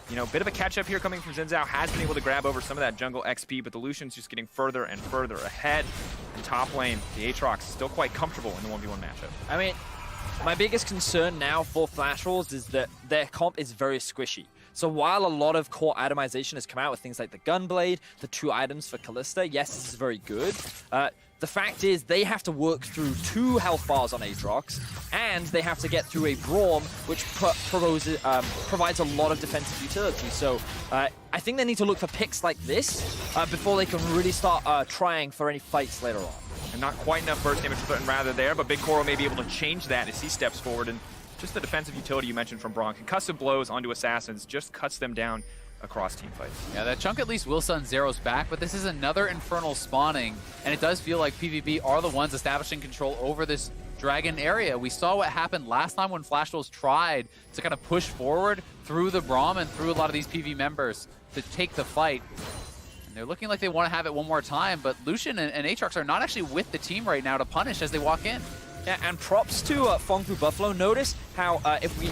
you know, a bit of a catch-up here coming from Xin Zhao. Has been able to grab over some of that jungle XP, but the Lucian's just getting further and further ahead. In top lane, the Aatrox is still quite comfortable in the 1v1 matchup. I mean, my biggest concern now for Flash Wolves is that their comp is very squishy. So while a lot of core itemization has come out with things like the Gunblade, the 2 items for Kalista, yes, this is very good. The fact is they have to work through 2 health bars on Aatrox, and they have to get through a Braum, which provides a lot of defensive utility. So I think they need to look for picks like this before they can really start trying for any fights later on. And not quite enough burst damage to threaten Rather there, but Big Coral may be able to change that as he steps forward. And just the defensive utility you mentioned from Braum. Concussive blows onto Assassins just cuts them down across team fights. Yeah, that chunk at least will send Zeros back, but this is another Infernal spawning, and it does feel like PvP are the ones establishing control over this Dragon area. We saw what happened last time when Flash Wolves tried to kind of push forward through the Braum and through a lot of these PV members to take the fight. And they're looking like they want to have it one more time, but Lucian and Aatrox are not actually with the team right now to punish as they walk in. Yeah, and props to Phong Buffalo. Notice how if we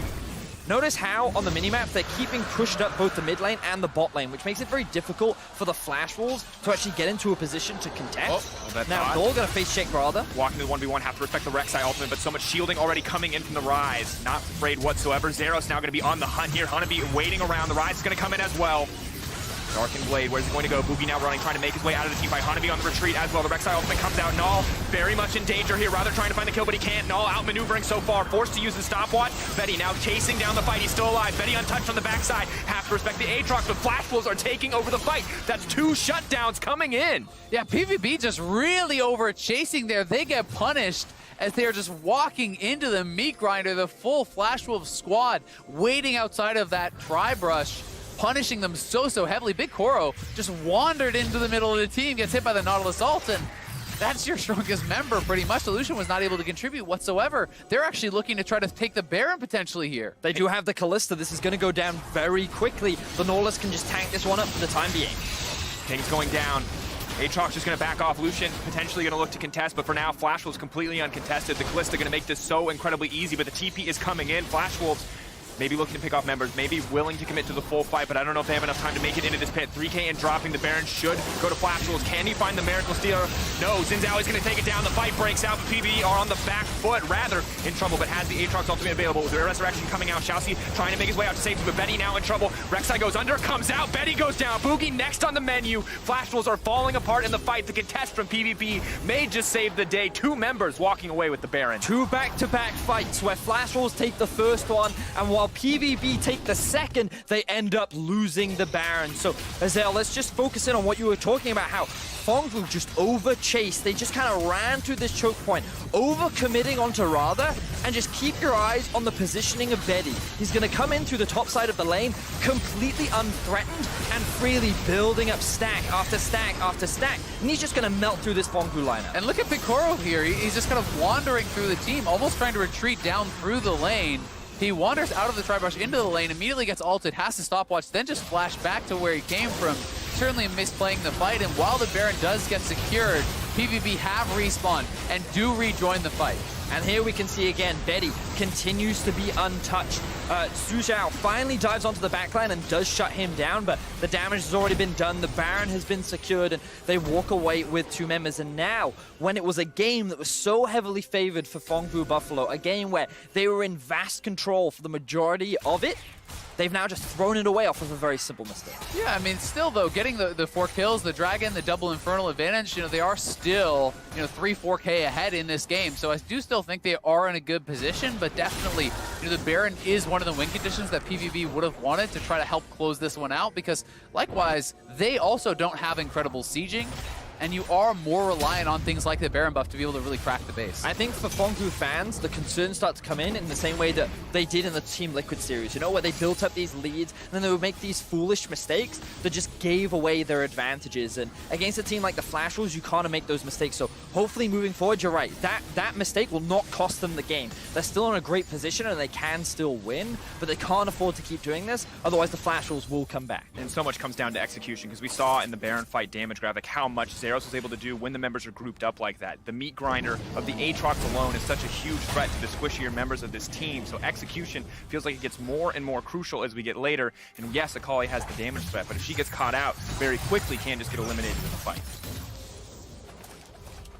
Notice how on the minimap they're keeping pushed up both the mid lane and the bot lane, which makes it very difficult for the Flash Wolves to actually get into a position to contest. Now Null gonna face check Rather. Walking to the 1v1, have to respect the Rek'Sai ultimate, but so much shielding already coming in from the Rise. Not afraid whatsoever. Zeros now gonna be on the hunt here. Hanabi waiting around. The Rise is gonna come in as well. Darkened Blade, where's he going to go? Boogie now running, trying to make his way out of the team by Hanabi on the retreat as well. The Rek'Sai ultimate comes out. Null very much in danger here. Rather trying to find the kill, but he can't. Null outmaneuvering so far, forced to use the stopwatch. Betty now chasing down the fight. He's still alive. Betty untouched on the backside. Have to respect the Aatrox, but Flash Wolves are taking over the fight. That's 2 shutdowns coming in. Yeah, PVB just really over chasing there. They get punished as they are just walking into the meat grinder, the full Flash Wolf squad, waiting outside of that tri-brush, punishing them so heavily. Big Koro just wandered into the middle of the team, gets hit by the Nautilus ult, and that's your strongest member pretty much. Illusion was not able to contribute whatsoever. They're actually looking to try to take the Baron potentially here. They do have the Kalista. This is going to go down very quickly. The Nautilus can just tank this one up for the time being. King's going down. Aatrox just going to back off. Lucian potentially going to look to contest, but for now, Flash Wolves completely uncontested. The Kalista going to make this so incredibly easy, but the TP is coming in. Flash Wolves maybe looking to pick off members, maybe willing to commit to the full fight, but I don't know if they have enough time to make it into this pit. 3K and dropping the Baron should go to Flash Wolves. Can he find the Miracle Stealer? No, Xin Zhao is going to take it down. The fight breaks out, but PvE are on the back foot, rather in trouble, but has the Aatrox ultimate available. With the Resurrection coming out, Xiaoxi trying to make his way out to safety, but Betty now in trouble. Rek'Sai goes under, comes out, Betty goes down. Boogie next on the menu. Flash Wolves are falling apart in the fight. The contest from PvP may just save the day. 2 members walking away with the Baron. 2 back-to-back fights where Flash Wolves take the first one, and while PvP take the second, they end up losing the Baron. So, Azel, let's just focus in on what you were talking about, how Phong just over-chased. They just kind of ran through this choke point, over-committing onto Rather, and just keep your eyes on the positioning of Betty. He's going to come in through the top side of the lane, completely unthreatened, and freely building up stack after stack after stack. And he's just going to melt through this Phong lineup. And look at Picoro here. He's just kind of wandering through the team, almost trying to retreat down through the lane. He wanders out of the tri-brush into the lane, immediately gets ulted, has to stopwatch, then just flash back to where he came from. Certainly misplaying the fight, and while the Baron does get secured, PvP have respawned and do rejoin the fight. And here we can see again, Betty continues to be untouched. Xu Zhao finally dives onto the backline and does shut him down, but the damage has already been done. The Baron has been secured, and they walk away with 2 members. And now, when it was a game that was so heavily favored for Phong Vu Buffalo, a game where they were in vast control for the majority of it, they've now just thrown it away off of a very simple mistake. Yeah, I mean, still though, getting the 4 kills, the Dragon, the double Infernal advantage, they are still, 3-4K ahead in this game. So I do still think they are in a good position, but definitely, the Baron is one of the win conditions that PvP would have wanted to try to help close this one out, because likewise, they also don't have incredible sieging, and you are more reliant on things like the Baron buff to be able to really crack the base. I think for Phong Vu fans, the concerns start to come in the same way that they did in the Team Liquid series, where they built up these leads, and then they would make these foolish mistakes that just gave away their advantages. And against a team like the Flash Wolves, you can't make those mistakes. So hopefully moving forward, you're right, that mistake will not cost them the game. They're still in a great position and they can still win, but they can't afford to keep doing this, otherwise the Flash Wolves will come back. And so much comes down to execution, because we saw in the Baron fight damage graphic how much Zeros was able to do when the members are grouped up like that. The meat grinder of the Aatrox alone is such a huge threat to the squishier members of this team, so execution feels like it gets more and more crucial as we get later. And yes, Akali has the damage threat, but if she gets caught out very quickly, can just get eliminated in the fight.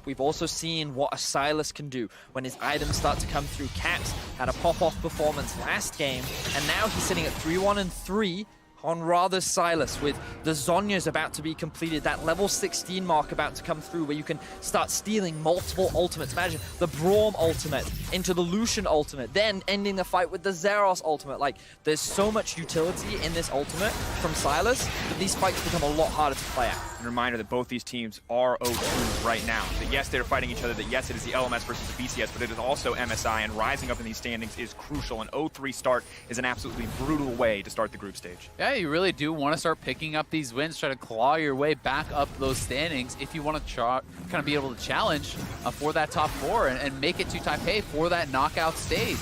We've also seen what a Sylas can do when his items start to come through. Caps had a pop-off performance last game, and now he's sitting at 3-1 and 3 on Rather's Sylas, with the Zhonya's about to be completed, that level 16 mark about to come through, where you can start stealing multiple ultimates. Imagine the Braum ultimate into the Lucian ultimate, then ending the fight with the Zeros ultimate. Like, there's so much utility in this ultimate from Sylas that these fights become a lot harder to play out. And a reminder that both these teams are 0-2 right now. That yes, they're fighting each other, that yes, it is the LMS versus the BCS, but it is also MSI, and rising up in these standings is crucial. An 0-3 start is an absolutely brutal way to start the group stage. Yeah, you really do want to start picking up these wins, try to claw your way back up those standings if you want to kind of be able to challenge for that top 4 and make it to Taipei for that knockout stage.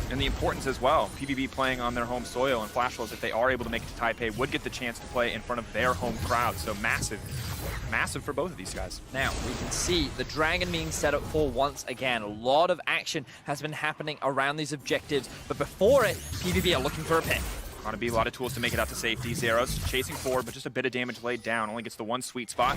And the importance as well, PVB playing on their home soil, and Flash Wolves, if they are able to make it to Taipei, would get the chance to play in front of their home crowd. So massive, massive for both of these guys. Now, we can see the Dragon being set up for once again. A lot of action has been happening around these objectives, but before it, PVB are looking for a pick. Gonna be a lot of tools to make it out to safety. Zeros chasing forward, but just a bit of damage laid down. Only gets the one sweet spot.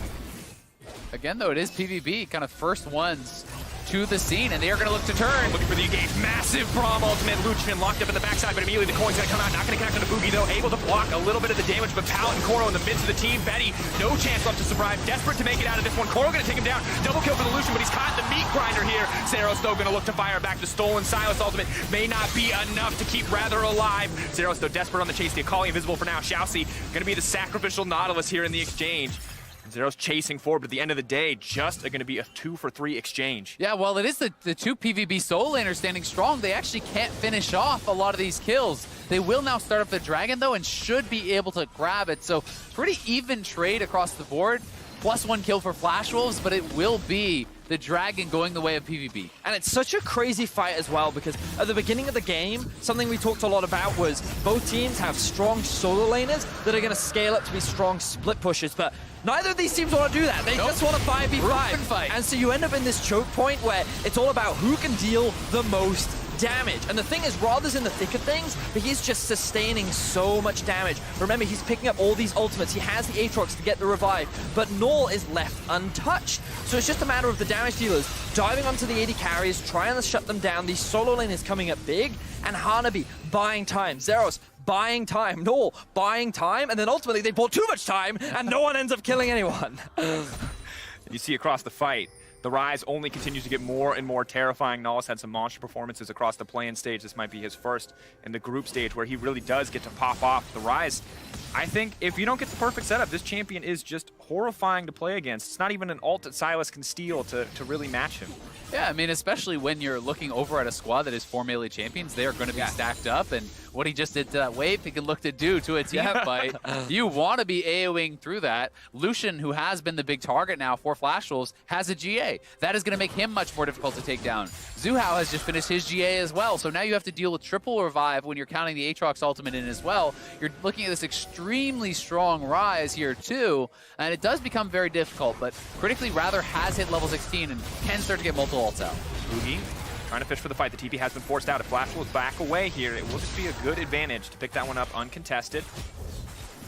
Again, though, it is PVB, kind of first ones to the scene, and they are going to look to turn. Looking for the engage. Massive Braum ultimate. Lucian locked up in the backside, but immediately the coin's going to come out. Not going to connect on the Boogie, though. Able to block a little bit of the damage, but Pallet and Koro in the midst of the team. Betty, no chance left to survive. Desperate to make it out of this one. Koro going to take him down. Double kill for the Lucian, but he's caught in the meat grinder here. Zeros, though, going to look to fire back. The stolen Silas ultimate may not be enough to keep Rather alive. Zeros, though, desperate on the chase. The Akali invisible for now. Shousey going to be the sacrificial Nautilus here in the exchange. Zero's chasing forward, but at the end of the day, just going to be a 2-for-3 exchange. Yeah, well, it is the two PVB solo laners standing strong. They actually can't finish off a lot of these kills. They will now start up the Dragon, though, and should be able to grab it. So pretty even trade across the board. +1 kill for Flash Wolves, but it will be the Dragon going the way of PVB. And it's such a crazy fight as well, because at the beginning of the game, something we talked a lot about was both teams have strong solo laners that are going to scale up to be strong split pushers, but neither of these teams want to do that. They just want to 5v5. Fight. And so you end up in this choke point where it's all about who can deal the most damage. And the thing is, Rather's in the thick of things, but he's just sustaining so much damage. Remember, he's picking up all these ultimates. He has the Aatrox to get the revive, but Null is left untouched. So it's just a matter of the damage dealers diving onto the AD carries, trying to shut them down. These solo lane is coming up big, and Hanabi buying time. Zeros buying time. Null buying time, and then ultimately they bought too much time, and no one ends up killing anyone. You see across the fight, the Rise only continues to get more and more terrifying. Nullis had some monster performances across the play-in stage. This might be his first in the group stage where he really does get to pop off. The Rise, I think if you don't get the perfect setup, this champion is just horrifying to play against. It's not even an ult that Silas can steal to really match him. Yeah, I mean, especially when you're looking over at a squad that is 4 melee champions, they are going to be stacked up, and what he just did to that wave, he can look to do to a team fight. You want to be AoEing through that. Lucian, who has been the big target now for Flash Wolves, has a GA. That is going to make him much more difficult to take down. Zuhao has just finished his GA as well, so now you have to deal with triple revive when you're counting the Aatrox ultimate in as well. You're looking at this extremely strong Rise here too, and it does become very difficult, but critically Rather has hit level 16 and can start to get multiple ults out. Boogie trying to fish for the fight. The TP has been forced out. If Flash will back away here, it will just be a good advantage to pick that one up uncontested.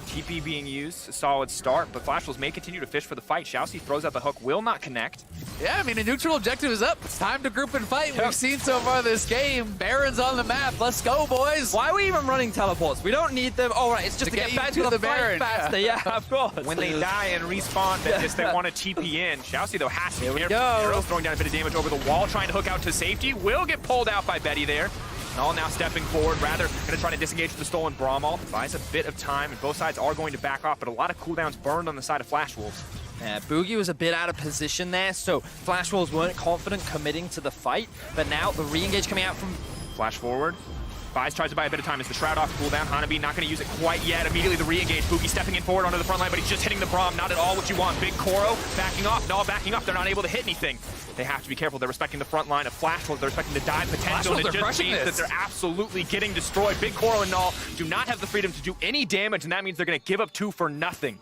TP being used, a solid start, but Flash Wolves may continue to fish for the fight. Shousey throws out the hook, will not connect. Yeah, I mean, a neutral objective is up. It's time to group and fight. We've seen so far this game. Baron's on the map. Let's go, boys. Why are we even running teleports? We don't need them. Oh, right, it's just to get back to the Baron faster. Yeah, of course. When they die and respawn, they want to TP in. Shousey, though, has to be careful. Arrows throwing down a bit of damage over the wall, trying to hook out to safety. Will get pulled out by Betty there. Null now stepping forward, Rather going to try to disengage the stolen Braum ult. Buys a bit of time, and both sides are going to back off, but a lot of cooldowns burned on the side of Flash Wolves. Yeah, Boogie was a bit out of position there, so Flash Wolves weren't confident committing to the fight, but now the re-engage coming out from... Flash forward. Buys, tries to buy a bit of time. It's the Shroud off cooldown. Hanabi not going to use it quite yet. Immediately the re-engage. Boogie stepping in forward onto the front line, but he's just hitting the Braum. Not at all what you want. Big Koro backing off. Null backing up. They're not able to hit anything. They have to be careful. They're respecting the front line of Flash Wolves. They're respecting the dive potential. And it just means that they're absolutely getting destroyed. Big Koro and Null do not have the freedom to do any damage, and that means they're going to give up 2 for nothing.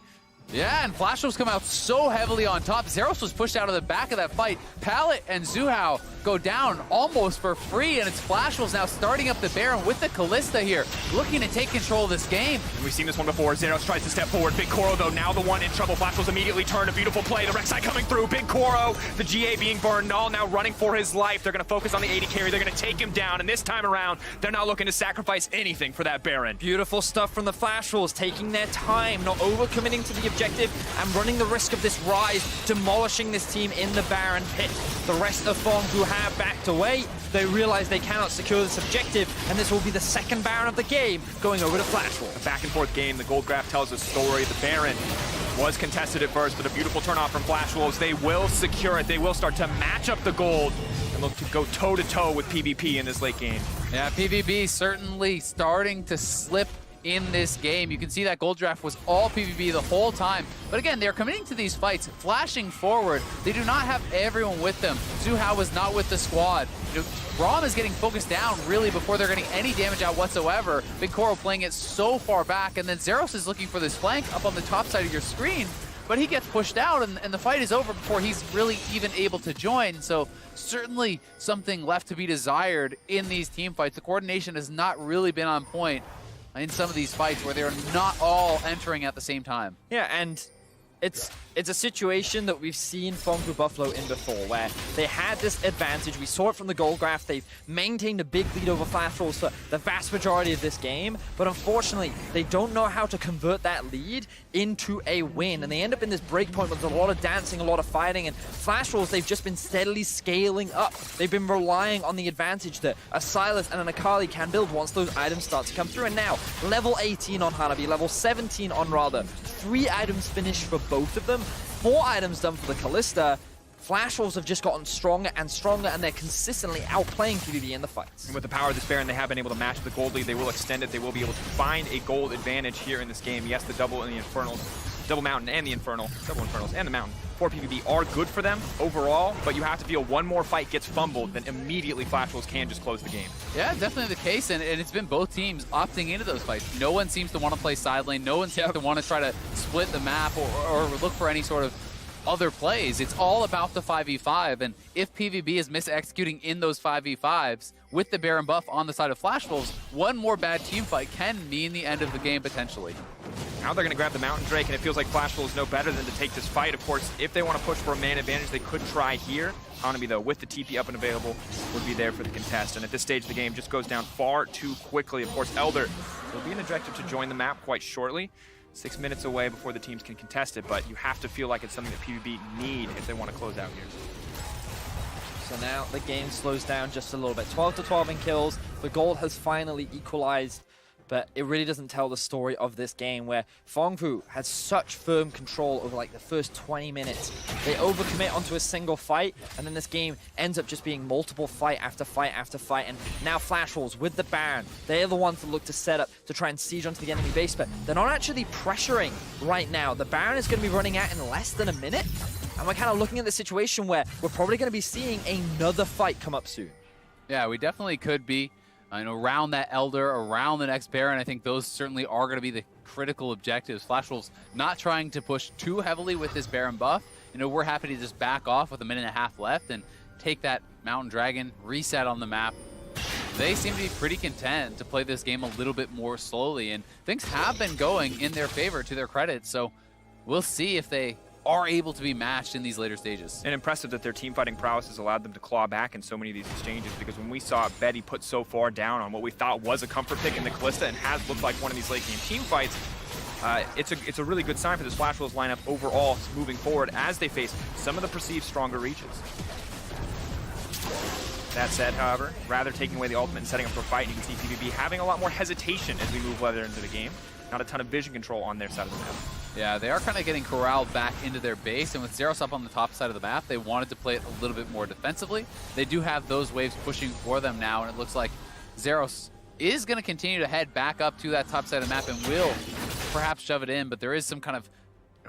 Yeah, and Flash Wolves come out so heavily on top. Zeros was pushed out of the back of that fight. Pallet and Zuhao go down almost for free, and it's Flash Wolves now starting up the Baron with the Callista here, looking to take control of this game. And we've seen this one before. Zeros tries to step forward. Big Koro, though, now the one in trouble. Flash Wolves immediately turn. A beautiful play. The Rek'Sai coming through. Big Koro, the GA being burned. Null now running for his life. They're going to focus on the AD carry. They're going to take him down, and this time around, they're not looking to sacrifice anything for that Baron. Beautiful stuff from the Flash Wolves, taking their time, not overcommitting to the objective, and running the risk of this Rise, demolishing this team in the Baron pit. The rest of Phong, who have backed away, they realize they cannot secure this objective, and this will be the second Baron of the game, going over to Flash Wolves. A back and forth game. The gold graph tells a story. The Baron was contested at first, but a beautiful turnoff from Flash Wolves. They will secure it. They will start to match up the gold and look to go toe-to-toe with PvP in this late game. Yeah, PVB certainly starting to slip in this game. You can see that gold draft was all PVB the whole time. But again, they're committing to these fights, flashing forward. They do not have everyone with them. Zuhao was not with the squad. You know, Braum is getting focused down really before they're getting any damage out whatsoever. Big Koro playing it so far back, and then Zeros is looking for this flank up on the top side of your screen, but he gets pushed out, and the fight is over before he's really even able to join. So certainly something left to be desired in these team fights. The coordination has not really been on point in some of these fights where they're not all entering at the same time. Yeah, and it's a situation that we've seen Phong Buffalo in before, where they had this advantage. We saw it from the gold graph. They've maintained a big lead over Flash Rolls for the vast majority of this game, but unfortunately, they don't know how to convert that lead into a win, and they end up in this breakpoint with a lot of dancing, a lot of fighting, and Flash Rolls, they've just been steadily scaling up. They've been relying on the advantage that a Silas and an Akali can build once those items start to come through, and now, level 18 on Hanabi, level 17 on Radha, 3 items finished for both of them, 4 items done for the Kalista. Flash Rolls have just gotten stronger and stronger, and they're consistently outplaying PVB in the fights. And with the power of this Baron, they have been able to match the gold lead. They will extend it. They will be able to find a gold advantage here in this game. Yes, the double and the Infernals, double Mountain and the Infernal, double Infernals and the Mountain for PVB are good for them overall, but you have to feel one more fight gets fumbled, then immediately Flash Rolls can just close the game. Yeah, definitely the case, and it's been both teams opting into those fights. No one seems to want to play side lane. No one seems to want to try to split the map or look for any sort of other plays. It's all about the 5v5, and if PVB is mis-executing in those 5v5s with the Baron buff on the side of Flash Wolves, one more bad team fight can mean the end of the game potentially. Now they're going to grab the Mountain Drake, and it feels like Flash Wolves know better than to take this fight. Of course, if they want to push for a man advantage, they could try here. Hanabi, though, with the TP up and available, would be there for the contest. And at this stage of the game, just goes down far too quickly. Of course, Elder will be an objective to join the map quite shortly. 6 minutes away before the teams can contest it, but you have to feel like it's something that PVB need if they want to close out here. So now the game slows down just a little bit. 12 to 12 in kills. The gold has finally equalized, but it really doesn't tell the story of this game, where Fongfu has such firm control over like the first 20 minutes. They overcommit onto a single fight, and then this game ends up just being multiple fight after fight after fight. And now Flash Wolves with the Baron, they're the ones that look to set up to try and siege onto the enemy base, but they're not actually pressuring right now. The Baron is going to be running out in less than a minute, and we're kind of looking at the situation where we're probably going to be seeing another fight come up soon. Yeah, we definitely could be. Around that Elder, around the next Baron, I think those certainly are going to be the critical objectives. Flash Wolves not trying to push too heavily with this Baron buff. We're happy to just back off with a minute and a half left and take that Mountain Dragon, reset on the map. They seem to be pretty content to play this game a little bit more slowly, and things have been going in their favor, to their credit, so we'll see if they are able to be matched in these later stages. And impressive that their team fighting prowess has allowed them to claw back in so many of these exchanges, because when we saw Betty put so far down on what we thought was a comfort pick in the Kalista and has looked like one of these late game team fights, it's a really good sign for this Flash Wolves lineup overall moving forward as they face some of the perceived stronger reaches. That said, however, rather taking away the ultimate and setting up for a fight, you can see PVB having a lot more hesitation as we move later into the game. Not a ton of vision control on their side of the map. Yeah, they are kind of getting corralled back into their base, and with Zeros up on the top side of the map, they wanted to play it a little bit more defensively. They do have those waves pushing for them now, and it looks like Zeros is going to continue to head back up to that top side of the map and will perhaps shove it in, but there is some kind of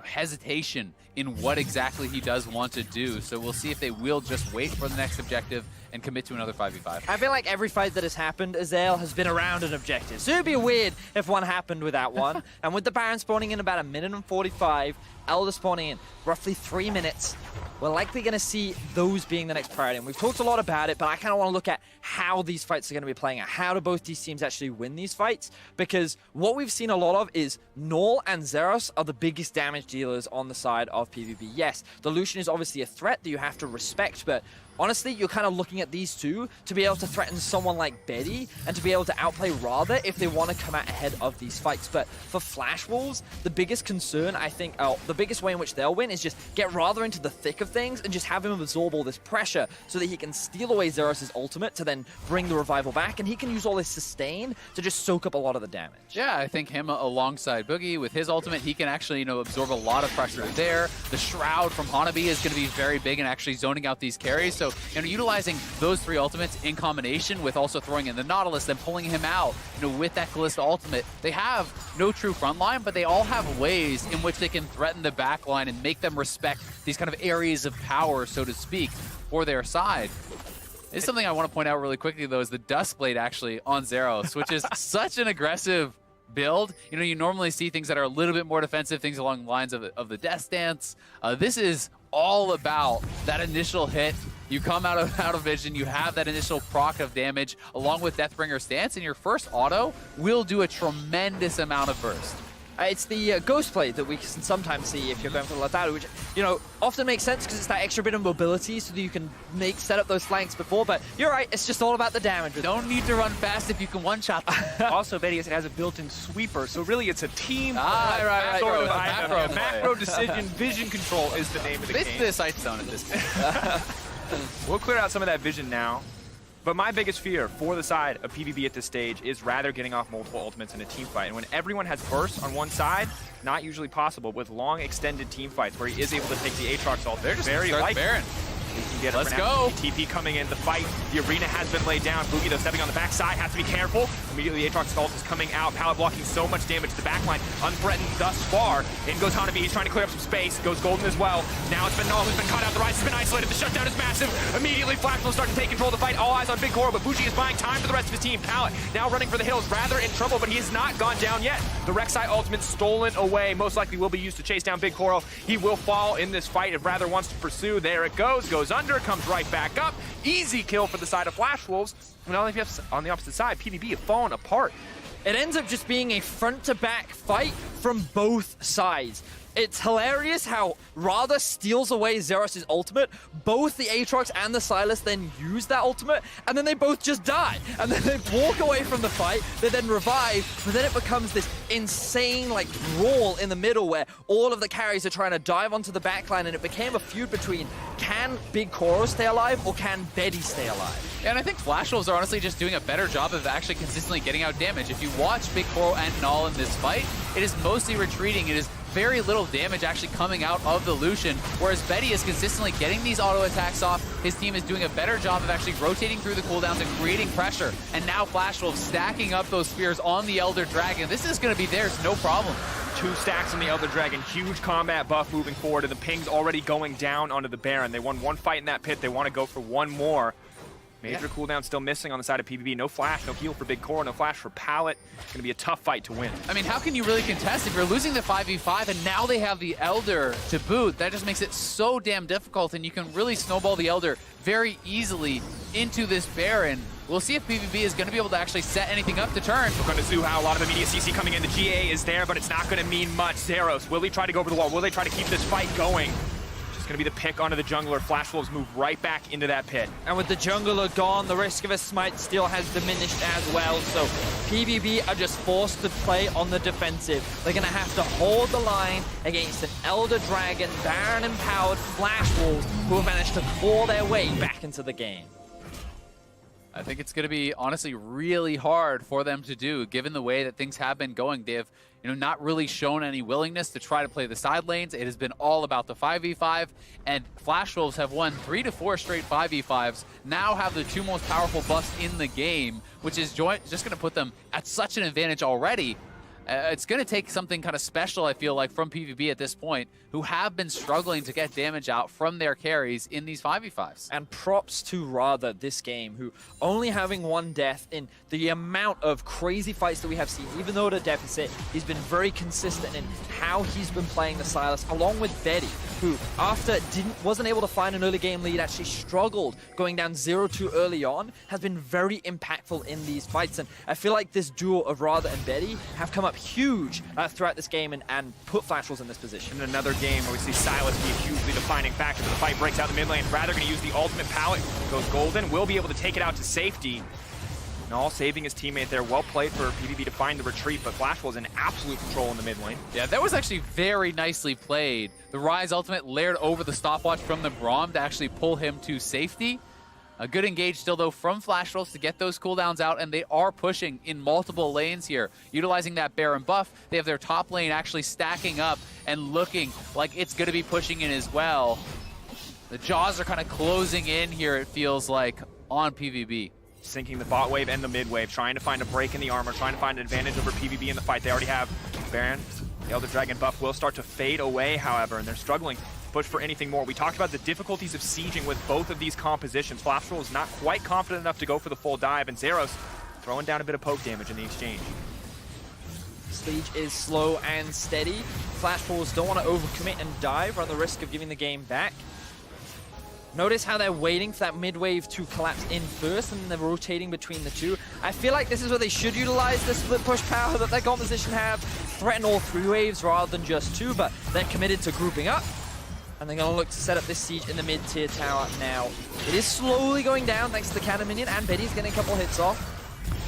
hesitation in what exactly he does want to do. So we'll see if they will just wait for the next objective and commit to another 5v5. I feel like every fight that has happened, Azael has been around an objective. So it'd be weird if one happened without one. And with the Baron spawning in about 1:45, Elder spawning in roughly 3 minutes, we're likely going to see those being the next priority. And we've talked a lot about it, but I kind of want to look at how these fights are going to be playing out. How do both these teams actually win these fights? Because what we've seen a lot of is Null and Zeros are the biggest damage dealers on the side of PvP. Yes, the Lucian is obviously a threat that you have to respect, but honestly, you're kind of looking at these two to be able to threaten someone like Betty and to be able to outplay Radha if they want to come out ahead of these fights. But for Flash Wolves, the biggest concern, I think, the biggest way in which they'll win is just get Radha into the thick of things and just have him absorb all this pressure so that he can steal away Zeros' ultimate to then then bring the revival back, and he can use all his sustain to just soak up a lot of the damage. Yeah, I think him alongside Boogie with his ultimate, he can actually, absorb a lot of pressure there. The Shroud from Hanabi is going to be very big and actually zoning out these carries. So, utilizing those 3 ultimates in combination with also throwing in the Nautilus, then pulling him out, with that Kalista ultimate, they have no true front line, but they all have ways in which they can threaten the back line and make them respect these kind of areas of power, so to speak, for their side. It's something I want to point out really quickly, though, is the Duskblade actually on Zeros, which is such an aggressive build. You normally see things that are a little bit more defensive, things along the lines of the Death Dance. This is all about that initial hit. You come out of vision, you have that initial proc of damage along with Deathbringer Stance, and your first auto will do a tremendous amount of burst. It's the Ghost Blade that we can sometimes see if you're going for the Lataru, which, often makes sense because it's that extra bit of mobility so that you can set up those flanks before, but you're right, it's just all about the damage. Don't need to run fast if you can one-shot them. Also, Betty has a built-in sweeper, so really it's a team right. macro decision, vision control is the name of the game. It's the Sight Stone at this point. We'll clear out some of that vision now. But my biggest fear for the side of PVB at this stage is rather getting off multiple ultimates in a team fight. And when everyone has bursts on one side, not usually possible with long extended team fights where he is able to take the Aatrox ult. They're just very light. Let's go. TP coming in the fight. The arena has been laid down. Boogie, though, stepping on the backside, has to be careful. Immediately, Aatrox ult is coming out. Pallet blocking so much damage to the backline. Unthreatened thus far. In goes Hanabi. He's trying to clear up some space. Goes Golden as well. Now it's been Null who's been caught out. The Rise has been isolated. The shutdown is massive. Immediately, Flash will start to take control of the fight. All eyes on Big Koro, but Bushi is buying time for the rest of his team. Pallet now running for the hills. Rather in trouble, but he has not gone down yet. The Rek'Sai ultimate stolen away. Most likely will be used to chase down Big Koro. He will fall in this fight if Rather wants to pursue. There it goes. Goes under. Comes right back up. Easy kill for the side of Flash Wolves. And on the opposite side, PVB have fallen apart. It ends up just being a front-to-back fight from both sides. It's hilarious how Radha steals away Zeros' ultimate. Both the Aatrox and the Sylas then use that ultimate, and then they both just die. And then they walk away from the fight, they then revive, but then it becomes this insane, brawl in the middle where all of the carries are trying to dive onto the backline, and it became a feud between can Big Koro stay alive or can Betty stay alive? And I think Flash Wolves are honestly just doing a better job of actually consistently getting out damage. If you watch Big Koro and Null in this fight, it is mostly retreating. It is very little damage actually coming out of the Lucian, whereas Betty is consistently getting these auto attacks off. His team is doing a better job of actually rotating through the cooldowns and creating pressure. And now Flash Wolves stacking up those spears on the Elder Dragon. This is going to be theirs, no problem. 2 stacks on the Elder Dragon. Huge combat buff moving forward, and the ping's already going down onto the Baron. They won 1 fight in that pit. They want to go for 1 more. Major cooldown still missing on the side of PVB. No flash, no heal for Big Koro, no flash for Pallet. Going to be a tough fight to win. I mean, how can you really contest if you're losing the 5v5 and now they have the Elder to boot? That just makes it so damn difficult, and you can really snowball the Elder very easily into this Baron. We'll see if PVB is going to be able to actually set anything up to turn. We're going to see how a lot of immediate CC coming in. The GA is there, but it's not going to mean much. Zeros, will he try to go over the wall? Will they try to keep this fight going? Going to be the pick onto the jungler. Flash Wolves move right back into that pit. And with the jungler gone, the risk of a smite steal has diminished as well. So PVB are just forced to play on the defensive. They're going to have to hold the line against an Elder Dragon, Baron-empowered Flash Wolves who have managed to claw their way back into the game. I think it's going to be, honestly, really hard for them to do, given the way that things have been going. They have, not really shown any willingness to try to play the side lanes. It has been all about the 5v5, and Flash Wolves have won 3 to 4 straight 5v5s, now have the 2 most powerful buffs in the game, which is just going to put them at such an advantage already. It's going to take something kind of special, I feel like, from PVB at this point, who have been struggling to get damage out from their carries in these 5v5s. And props to Radha this game, who only having 1 death in the amount of crazy fights that we have seen, even though at a deficit, he's been very consistent in how he's been playing the Sylas, along with Betty, who after wasn't able to find an early game lead, actually struggled going down 0-2 early on, has been very impactful in these fights. And I feel like this duo of Radha and Betty have come up huge throughout this game and put Flash Wolves in this position. In another game where we see Sylas be a hugely defining factor, but the fight breaks out in the mid lane. Rather going to use the ultimate Pallet. Goes Golden, will be able to take it out to safety. Null saving his teammate there. Well played for PVB to find the retreat, but Flash Wolves in absolute control in the mid lane. Yeah, that was actually very nicely played. The Rise ultimate layered over the stopwatch from the Braum to actually pull him to safety. A good engage still, though, from Flash Wolves to get those cooldowns out, and they are pushing in multiple lanes here, utilizing that Baron buff. They have their top lane actually stacking up and looking like it's going to be pushing in as well. The jaws are kind of closing in here, it feels like, on PVB. Sinking the bot wave and the mid wave, trying to find a break in the armor, trying to find an advantage over PVB in the fight. They already have Baron. The Elder Dragon buff will start to fade away, however, and they're struggling to push for anything more. We talked about the difficulties of sieging with both of these compositions. Flash Wolves not quite confident enough to go for the full dive, and Zeros throwing down a bit of poke damage in the exchange. Siege is slow and steady. Flash Wolves don't want to overcommit and dive, run the risk of giving the game back. Notice how they're waiting for that mid wave to collapse in first, and then they're rotating between the two. I feel like this is where they should utilize the split push power that their composition have, threaten all 3 waves rather than just 2, but they're committed to grouping up. And they're going to look to set up this siege in the mid-tier tower now. It is slowly going down thanks to the cannon minion, and Betty's getting a couple hits off.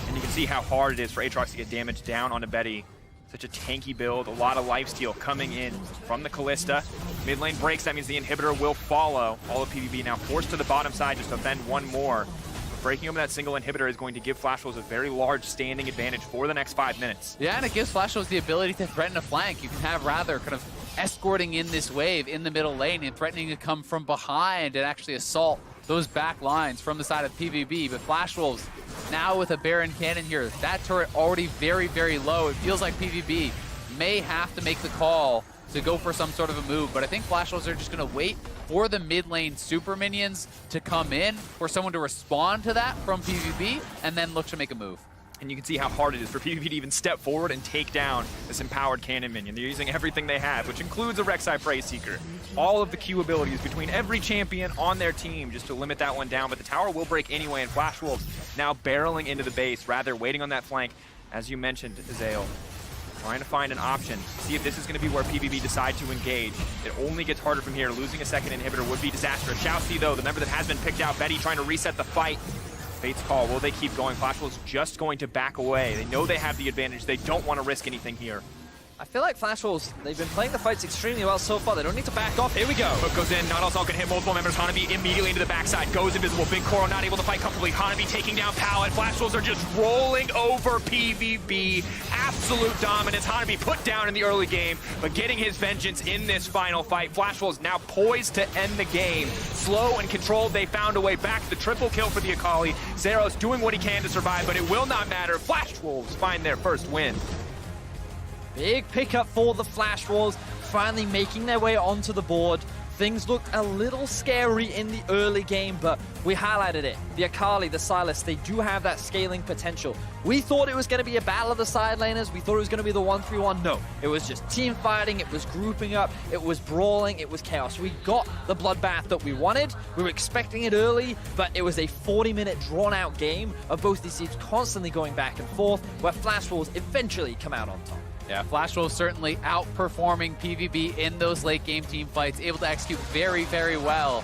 And you can see how hard it is for Aatrox to get damage down onto Betty. Such a tanky build, a lot of lifesteal coming in from the Callista. Mid lane breaks, that means the inhibitor will follow. All of PvB now forced to the bottom side, just to defend one more. But breaking open that single inhibitor is going to give Flash Wolves a very large standing advantage for the next 5 minutes. Yeah, and it gives Flash Wolves the ability to threaten a flank. You can have Rather kind of escorting in this wave in the middle lane and threatening to come from behind and actually assault those back lines from the side of PvB. But Flash Wolves now with a Baron cannon here, that turret already very, very low. It feels like PvB may have to make the call to go for some sort of a move, but I think Flash Wolves are just going to wait for the mid lane super minions to come in, for someone to respond to that from PvB, and then look to make a move. And you can see how hard it is for PvP to even step forward and take down this empowered cannon minion. They're using everything they have, which includes a Rek'Sai Praise Seeker. All of the Q abilities between every champion on their team just to limit that one down, but the tower will break anyway, and Flash Wolves now barreling into the base, rather waiting on that flank, as you mentioned, Zale. Trying to find an option, see if this is going to be where PvB decide to engage. It only gets harder from here. Losing a second inhibitor would be disastrous. Xiaoxi, though, the member that has been picked out, Betty trying to reset the fight. Fate's call, will they keep going? Flash Wolves just going to back away. They know they have the advantage. They don't want to risk anything here. I feel like Flash Wolves, they've been playing the fights extremely well so far. They don't need to back off. Here we go. Hook goes in. Not all can hit multiple members. Hanabi immediately into the backside. Goes invisible. Big Koro not able to fight comfortably. Hanabi taking down Pal, and Flash Wolves are just rolling over PvB. Absolute dominance. Hanabi put down in the early game, but getting his vengeance in this final fight. Flash Wolves now poised to end the game. Slow and controlled, they found a way back. The triple kill for the Akali. Zeros doing what he can to survive, but it will not matter. Flash Wolves find their first win. Big pickup for the Flash Wolves, finally making their way onto the board. Things looked a little scary in the early game, but we highlighted it. The Akali, the Sylas, they do have that scaling potential. We thought it was going to be a battle of the side laners. We thought it was going to be the 1-3-1. No, it was just team fighting. It was grouping up. It was brawling. It was chaos. We got the bloodbath that we wanted. We were expecting it early, but it was a 40-minute drawn-out game of both these teams constantly going back and forth, where Flash Wolves eventually come out on top. Yeah, Flash Wolves certainly outperforming PvB in those late game team fights, able to execute very, very well.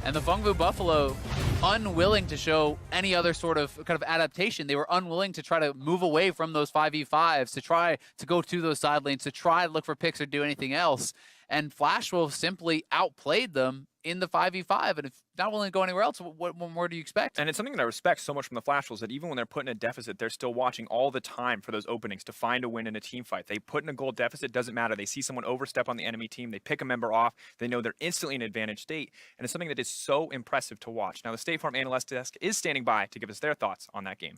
And the Phong Buffalo, unwilling to show any other sort of kind of adaptation. They were unwilling to try to move away from those 5v5s, to try to go to those side lanes, to try to look for picks or do anything else. And Flash Wolves simply outplayed them in the 5v5, and if not willing to go anywhere else, what more do you expect? And it's something that I respect so much from the Flash Wolves, that even when they're put in a deficit, they're still watching all the time for those openings to find a win in a team fight. They put in a goal deficit, doesn't matter. They see someone overstep on the enemy team, they pick a member off, they know they're instantly in an advantage state, and it's something that is so impressive to watch. Now, the State Farm Analyst Desk is standing by to give us their thoughts on that game.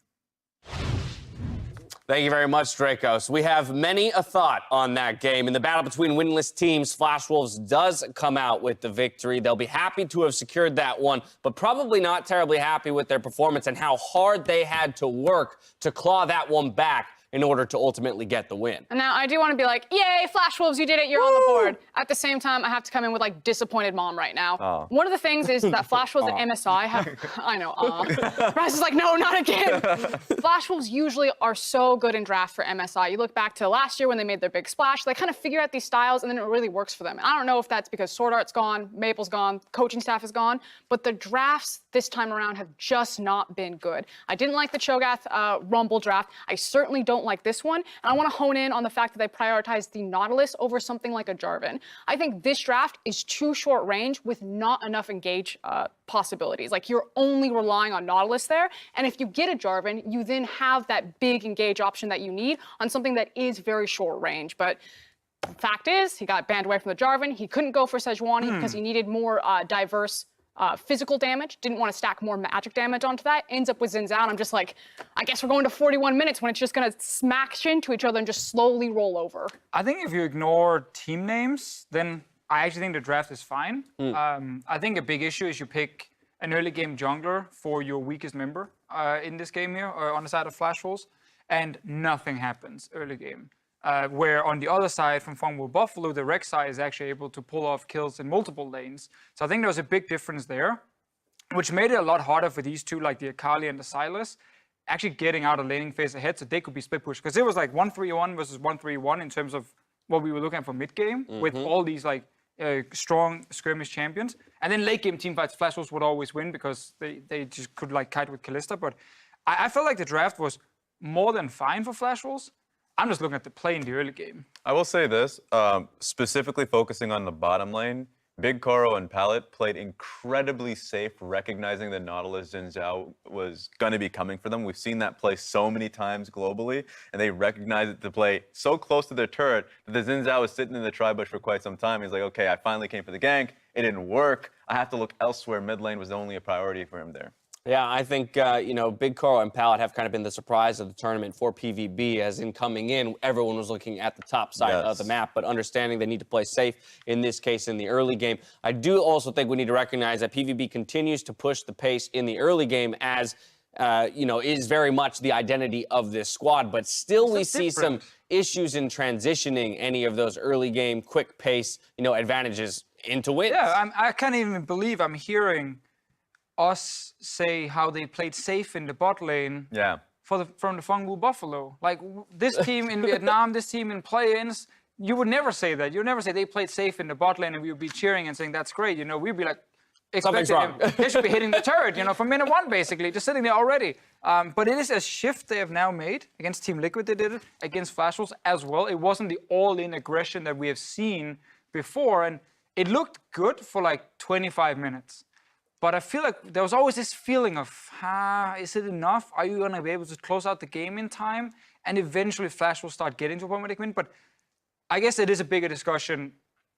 Thank you very much, Dracos. We have many a thought on that game. In the battle between winless teams, Flash Wolves does come out with the victory. They'll be happy to have secured that one, but probably not terribly happy with their performance and how hard they had to work to claw that one back in order to ultimately get the win. And now I do want to be like, yay, Flash Wolves, you did it, you're on the board. At the same time, I have to come in with like disappointed mom right now. Oh. One of the things is that Flash Wolves and MSI have, I know, Bryce is like, no, not again. Flash Wolves usually are so good in draft for MSI. You look back to last year when they made their big splash, they kind of figure out these styles and then it really works for them. And I don't know if that's because Sword Art's gone, Maple's gone, coaching staff is gone, but the drafts this time around have just not been good. I didn't like the Cho'Gath Rumble draft. I certainly don't don't like this one. And I want to hone in on the fact that they prioritized the Nautilus over something like a Jarvan. I think this draft is too short range with not enough engage possibilities. Like, you're only relying on Nautilus there. And if you get a Jarvan, you then have that big engage option that you need on something that is very short range. But the fact is, he got banned away from the Jarvan. He couldn't go for Sejuani because he needed more diverse physical damage, didn't want to stack more magic damage onto that, ends up with Xin Zhao, and I'm just like, I guess we're going to 41 minutes when it's just going to smash into each other and just slowly roll over. I think if you ignore team names, then I actually think the draft is fine. I think a big issue is you pick an early game jungler for your weakest member in this game here, on the side of Flash Wolves, and nothing happens early game. Where on the other side from Phong Buffalo, the Rek'Sai is actually able to pull off kills in multiple lanes. So I think there was a big difference there, which made it a lot harder for these two, like the Akali and the Sylas, actually getting out of laning phase ahead so they could be split pushed. Because it was like 1-3-1 versus 1-3-1 in terms of what we were looking at for mid game, with all these like strong skirmish champions. And then late game team fights, Flash Wolves would always win because they just could like kite with Kalista. But I felt like the draft was more than fine for Flash Wolves. I'm just looking at the play in the early game. I will say this, specifically focusing on the bottom lane, Big Koro and Pallet played incredibly safe, recognizing that Nautilus Xin Zhao was going to be coming for them. We've seen that play so many times globally, and they recognized it to play so close to their turret that the Xin Zhao was sitting in the tri-bush for quite some time. He's like, okay, I finally came for the gank. It didn't work. I have to look elsewhere. Mid lane was only a priority for him there. Yeah, I think, Big Koro and Pallet have kind of been the surprise of the tournament for PVB, as in coming in, everyone was looking at the top side of the map, but understanding they need to play safe, in this case, in the early game. I do also think we need to recognize that PVB continues to push the pace in the early game as, is very much the identity of this squad, but still we see some issues in transitioning any of those early game, quick pace, advantages into wins. Yeah, I can't even believe I'm hearing us say how they played safe in the bot lane from the Phong Buffalo. Like, this team in Vietnam, this team in play-ins, you would never say that. You would never say they played safe in the bot lane and we would be cheering and saying, that's great. We'd be like, expecting them. They should be hitting the turret, from minute one, basically, just sitting there already. But it is a shift they have now made. Against Team Liquid, they did it. Against Flash Wolves as well. It wasn't the all-in aggression that we have seen before. And it looked good for like 25 minutes. But I feel like there was always this feeling of, is it enough? Are you going to be able to close out the game in time? And eventually Flash will start getting to a point where they can win. But I guess it is a bigger discussion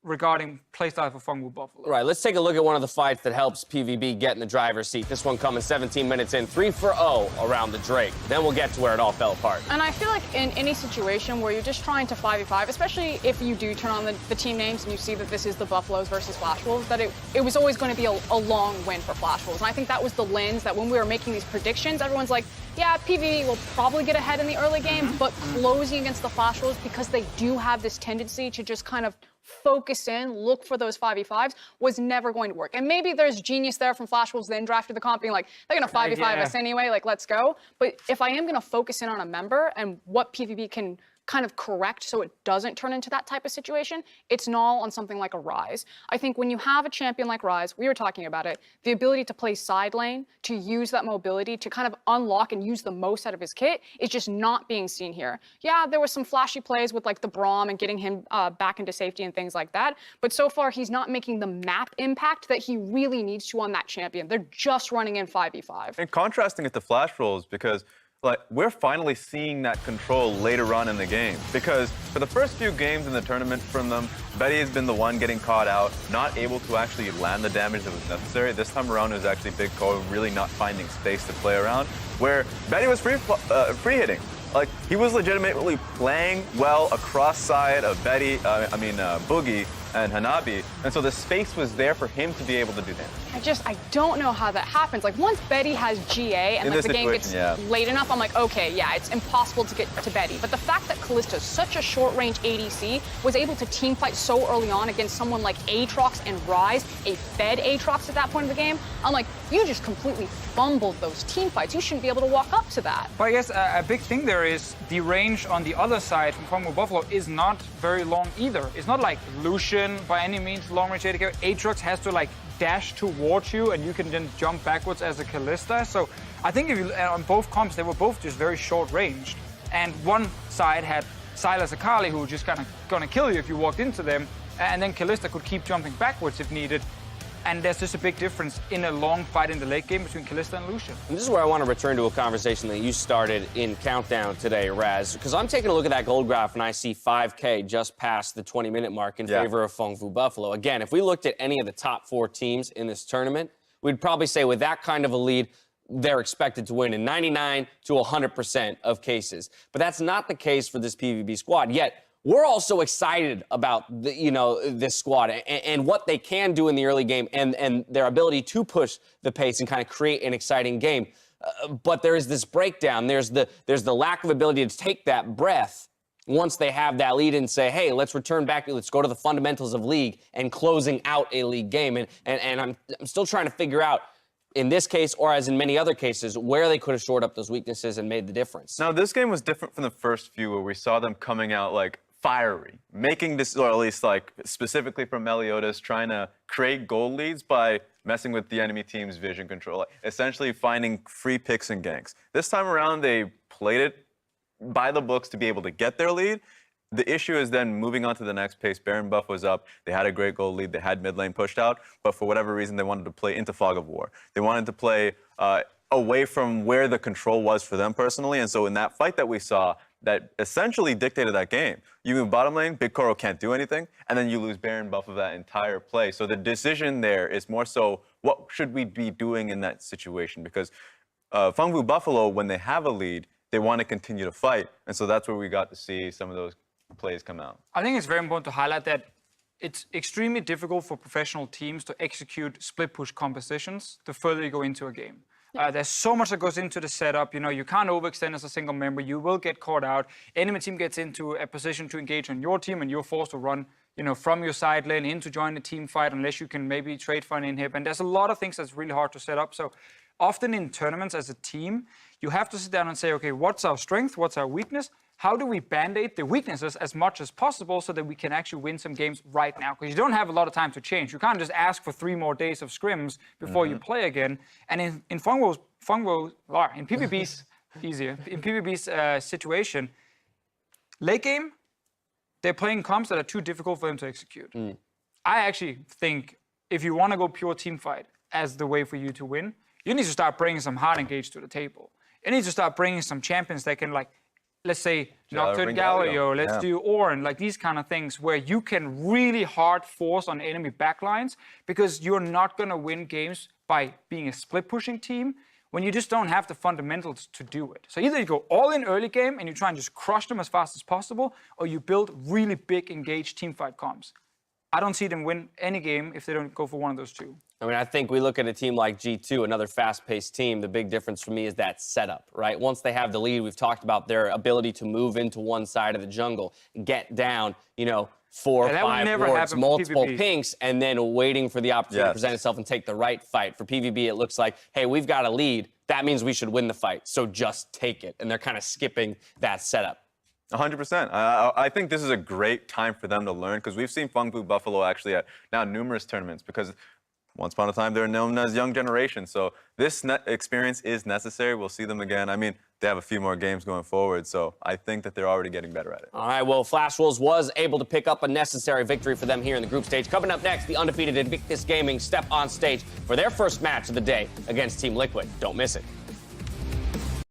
regarding playstyle for Phong Buffalo. Right, let's take a look at one of the fights that helps PVB get in the driver's seat. This one coming 17 minutes in, 3-for-0 around the Drake. Then we'll get to where it all fell apart. And I feel like in any situation where you're just trying to 5v5, especially if you do turn on the team names and you see that this is the Buffaloes versus Flash Wolves, that it was always going to be a long win for Flash Wolves. And I think that was the lens that when we were making these predictions, everyone's like, yeah, PVB will probably get ahead in the early game, but closing against the Flash Wolves, because they do have this tendency to just kind of focus in, look for those 5v5s, was never going to work. And maybe there's genius there from Flash Wolves then drafted the comp being like, they're going to 5v5 us anyway, like, let's go. But if I am going to focus in on a member and what PVB can kind of correct so it doesn't turn into that type of situation, it's null on something like a Ryze. I think when you have a champion like Ryze, we were talking about it, the ability to play side lane, to use that mobility, to kind of unlock and use the most out of his kit is just not being seen here. Yeah, there was some flashy plays with like the Braum and getting him back into safety and things like that, but so far he's not making the map impact that he really needs to on that champion. They're just running in 5v5. And contrasting it to Flash Wolves, because we're finally seeing that control later on in the game. Because for the first few games in the tournament from them, Betty has been the one getting caught out, not able to actually land the damage that was necessary. This time around, it was actually Big Koro really not finding space to play around, where Betty was free hitting. Like, he was legitimately playing well across side of Boogie and Hanabi, and so the space was there for him to be able to do damage. I don't know how that happens. Like, once Betty has GA and like the game gets late enough, I'm like, okay, yeah, it's impossible to get to Betty. But the fact that Kalista, such a short-range ADC, was able to team fight so early on against someone like Aatrox and Ryze, a fed Aatrox at that point in the game, I'm like, you just completely fumbled those team fights. You shouldn't be able to walk up to that. But I guess a big thing there is the range on the other side from Phong Buffalo is not very long either. It's not like Lucian by any means long-range AD. Aatrox has to like dash towards you and you can then jump backwards as a Kalista. So I think if you on both comps, they were both just very short-ranged. And one side had Silas Akali, who were just kind of going to kill you if you walked into them, and then Kalista could keep jumping backwards if needed. And there's just a big difference in a long fight in the late game between Kalista and Lucian. And this is where I want to return to a conversation that you started in Countdown today, Raz, because I'm taking a look at that gold graph and I see 5K just past the 20-minute mark in favor of Phong Vu Buffalo. Again, if we looked at any of the top 4 teams in this tournament, we'd probably say with that kind of a lead, they're expected to win in 99 to 100% of cases. But that's not the case for this PVB squad. Yet, we're also excited about this squad and what they can do in the early game and their ability to push the pace and kind of create an exciting game. But there is this breakdown. There's the lack of ability to take that breath once they have that lead and say, hey, let's return back, let's go to the fundamentals of league and closing out a league game. And I'm still trying to figure out, in this case, or as in many other cases, where they could have shored up those weaknesses and made the difference. Now, this game was different from the first few where we saw them coming out like fiery, making this, or at least like specifically from Meliodas, trying to create goal leads by messing with the enemy team's vision control, like essentially finding free picks and ganks. This time around, they played it by the books to be able to get their lead. The issue is then moving on to the next pace. Baron buff was up. They had a great goal lead. They had mid lane pushed out. But for whatever reason, they wanted to play into Fog of War. They wanted to play away from where the control was for them personally. And so in that fight that we saw, that essentially dictated that game. You move bottom lane, Big Koro can't do anything, and then you lose Baron buff of that entire play. So the decision there is more so, what should we be doing in that situation? Because Phong Vu Buffalo, when they have a lead, they want to continue to fight. And so that's where we got to see some of those plays come out. I think it's very important to highlight that it's extremely difficult for professional teams to execute split push compositions the further you go into a game. There's so much that goes into the setup. You can't overextend as a single member. You will get caught out. Enemy team gets into a position to engage on your team, and you're forced to run, from your side lane in to join the team fight unless you can maybe trade for an inhib. And there's a lot of things that's really hard to set up. So often in tournaments as a team, you have to sit down and say, okay, what's our strength? What's our weakness? How do we band-aid the weaknesses as much as possible so that we can actually win some games right now? Because you don't have a lot of time to change. You can't just ask for 3 more days of scrims before you play again. And in PVB's easier. In PVB's situation, late game, they're playing comps that are too difficult for them to execute. I actually think if you want to go pure team fight as the way for you to win, you need to start bringing some hard engage to the table. You need to start bringing some champions that can, like, let's say Nocturne Galio, let's do Orin, like these kind of things where you can really hard force on enemy backlines, because you're not going to win games by being a split pushing team when you just don't have the fundamentals to do it. So either you go all in early game and you try and just crush them as fast as possible, or you build really big engaged teamfight comps. I don't see them win any game if they don't go for one of those two. I mean, I think we look at a team like G2, another fast-paced team. The big difference for me is that setup, right? Once they have the lead, we've talked about their ability to move into one side of the jungle, get down, 4 or 5 wards, multiple pinks, and then waiting for the opportunity to present itself and take the right fight. For PVB, it looks like, hey, we've got a lead. That means we should win the fight, so just take it. And they're kind of skipping that setup. 100%. I think this is a great time for them to learn, because we've seen Phong Vu Buffalo actually at now numerous tournaments, because once upon a time they're known as young generation. So this experience is necessary. We'll see them again. I mean, they have a few more games going forward, so I think that they're already getting better at it. All right, well, Flash Wolves was able to pick up a necessary victory for them here in the group stage. Coming up next, the undefeated Invictus Gaming step on stage for their first match of the day against Team Liquid. Don't miss it.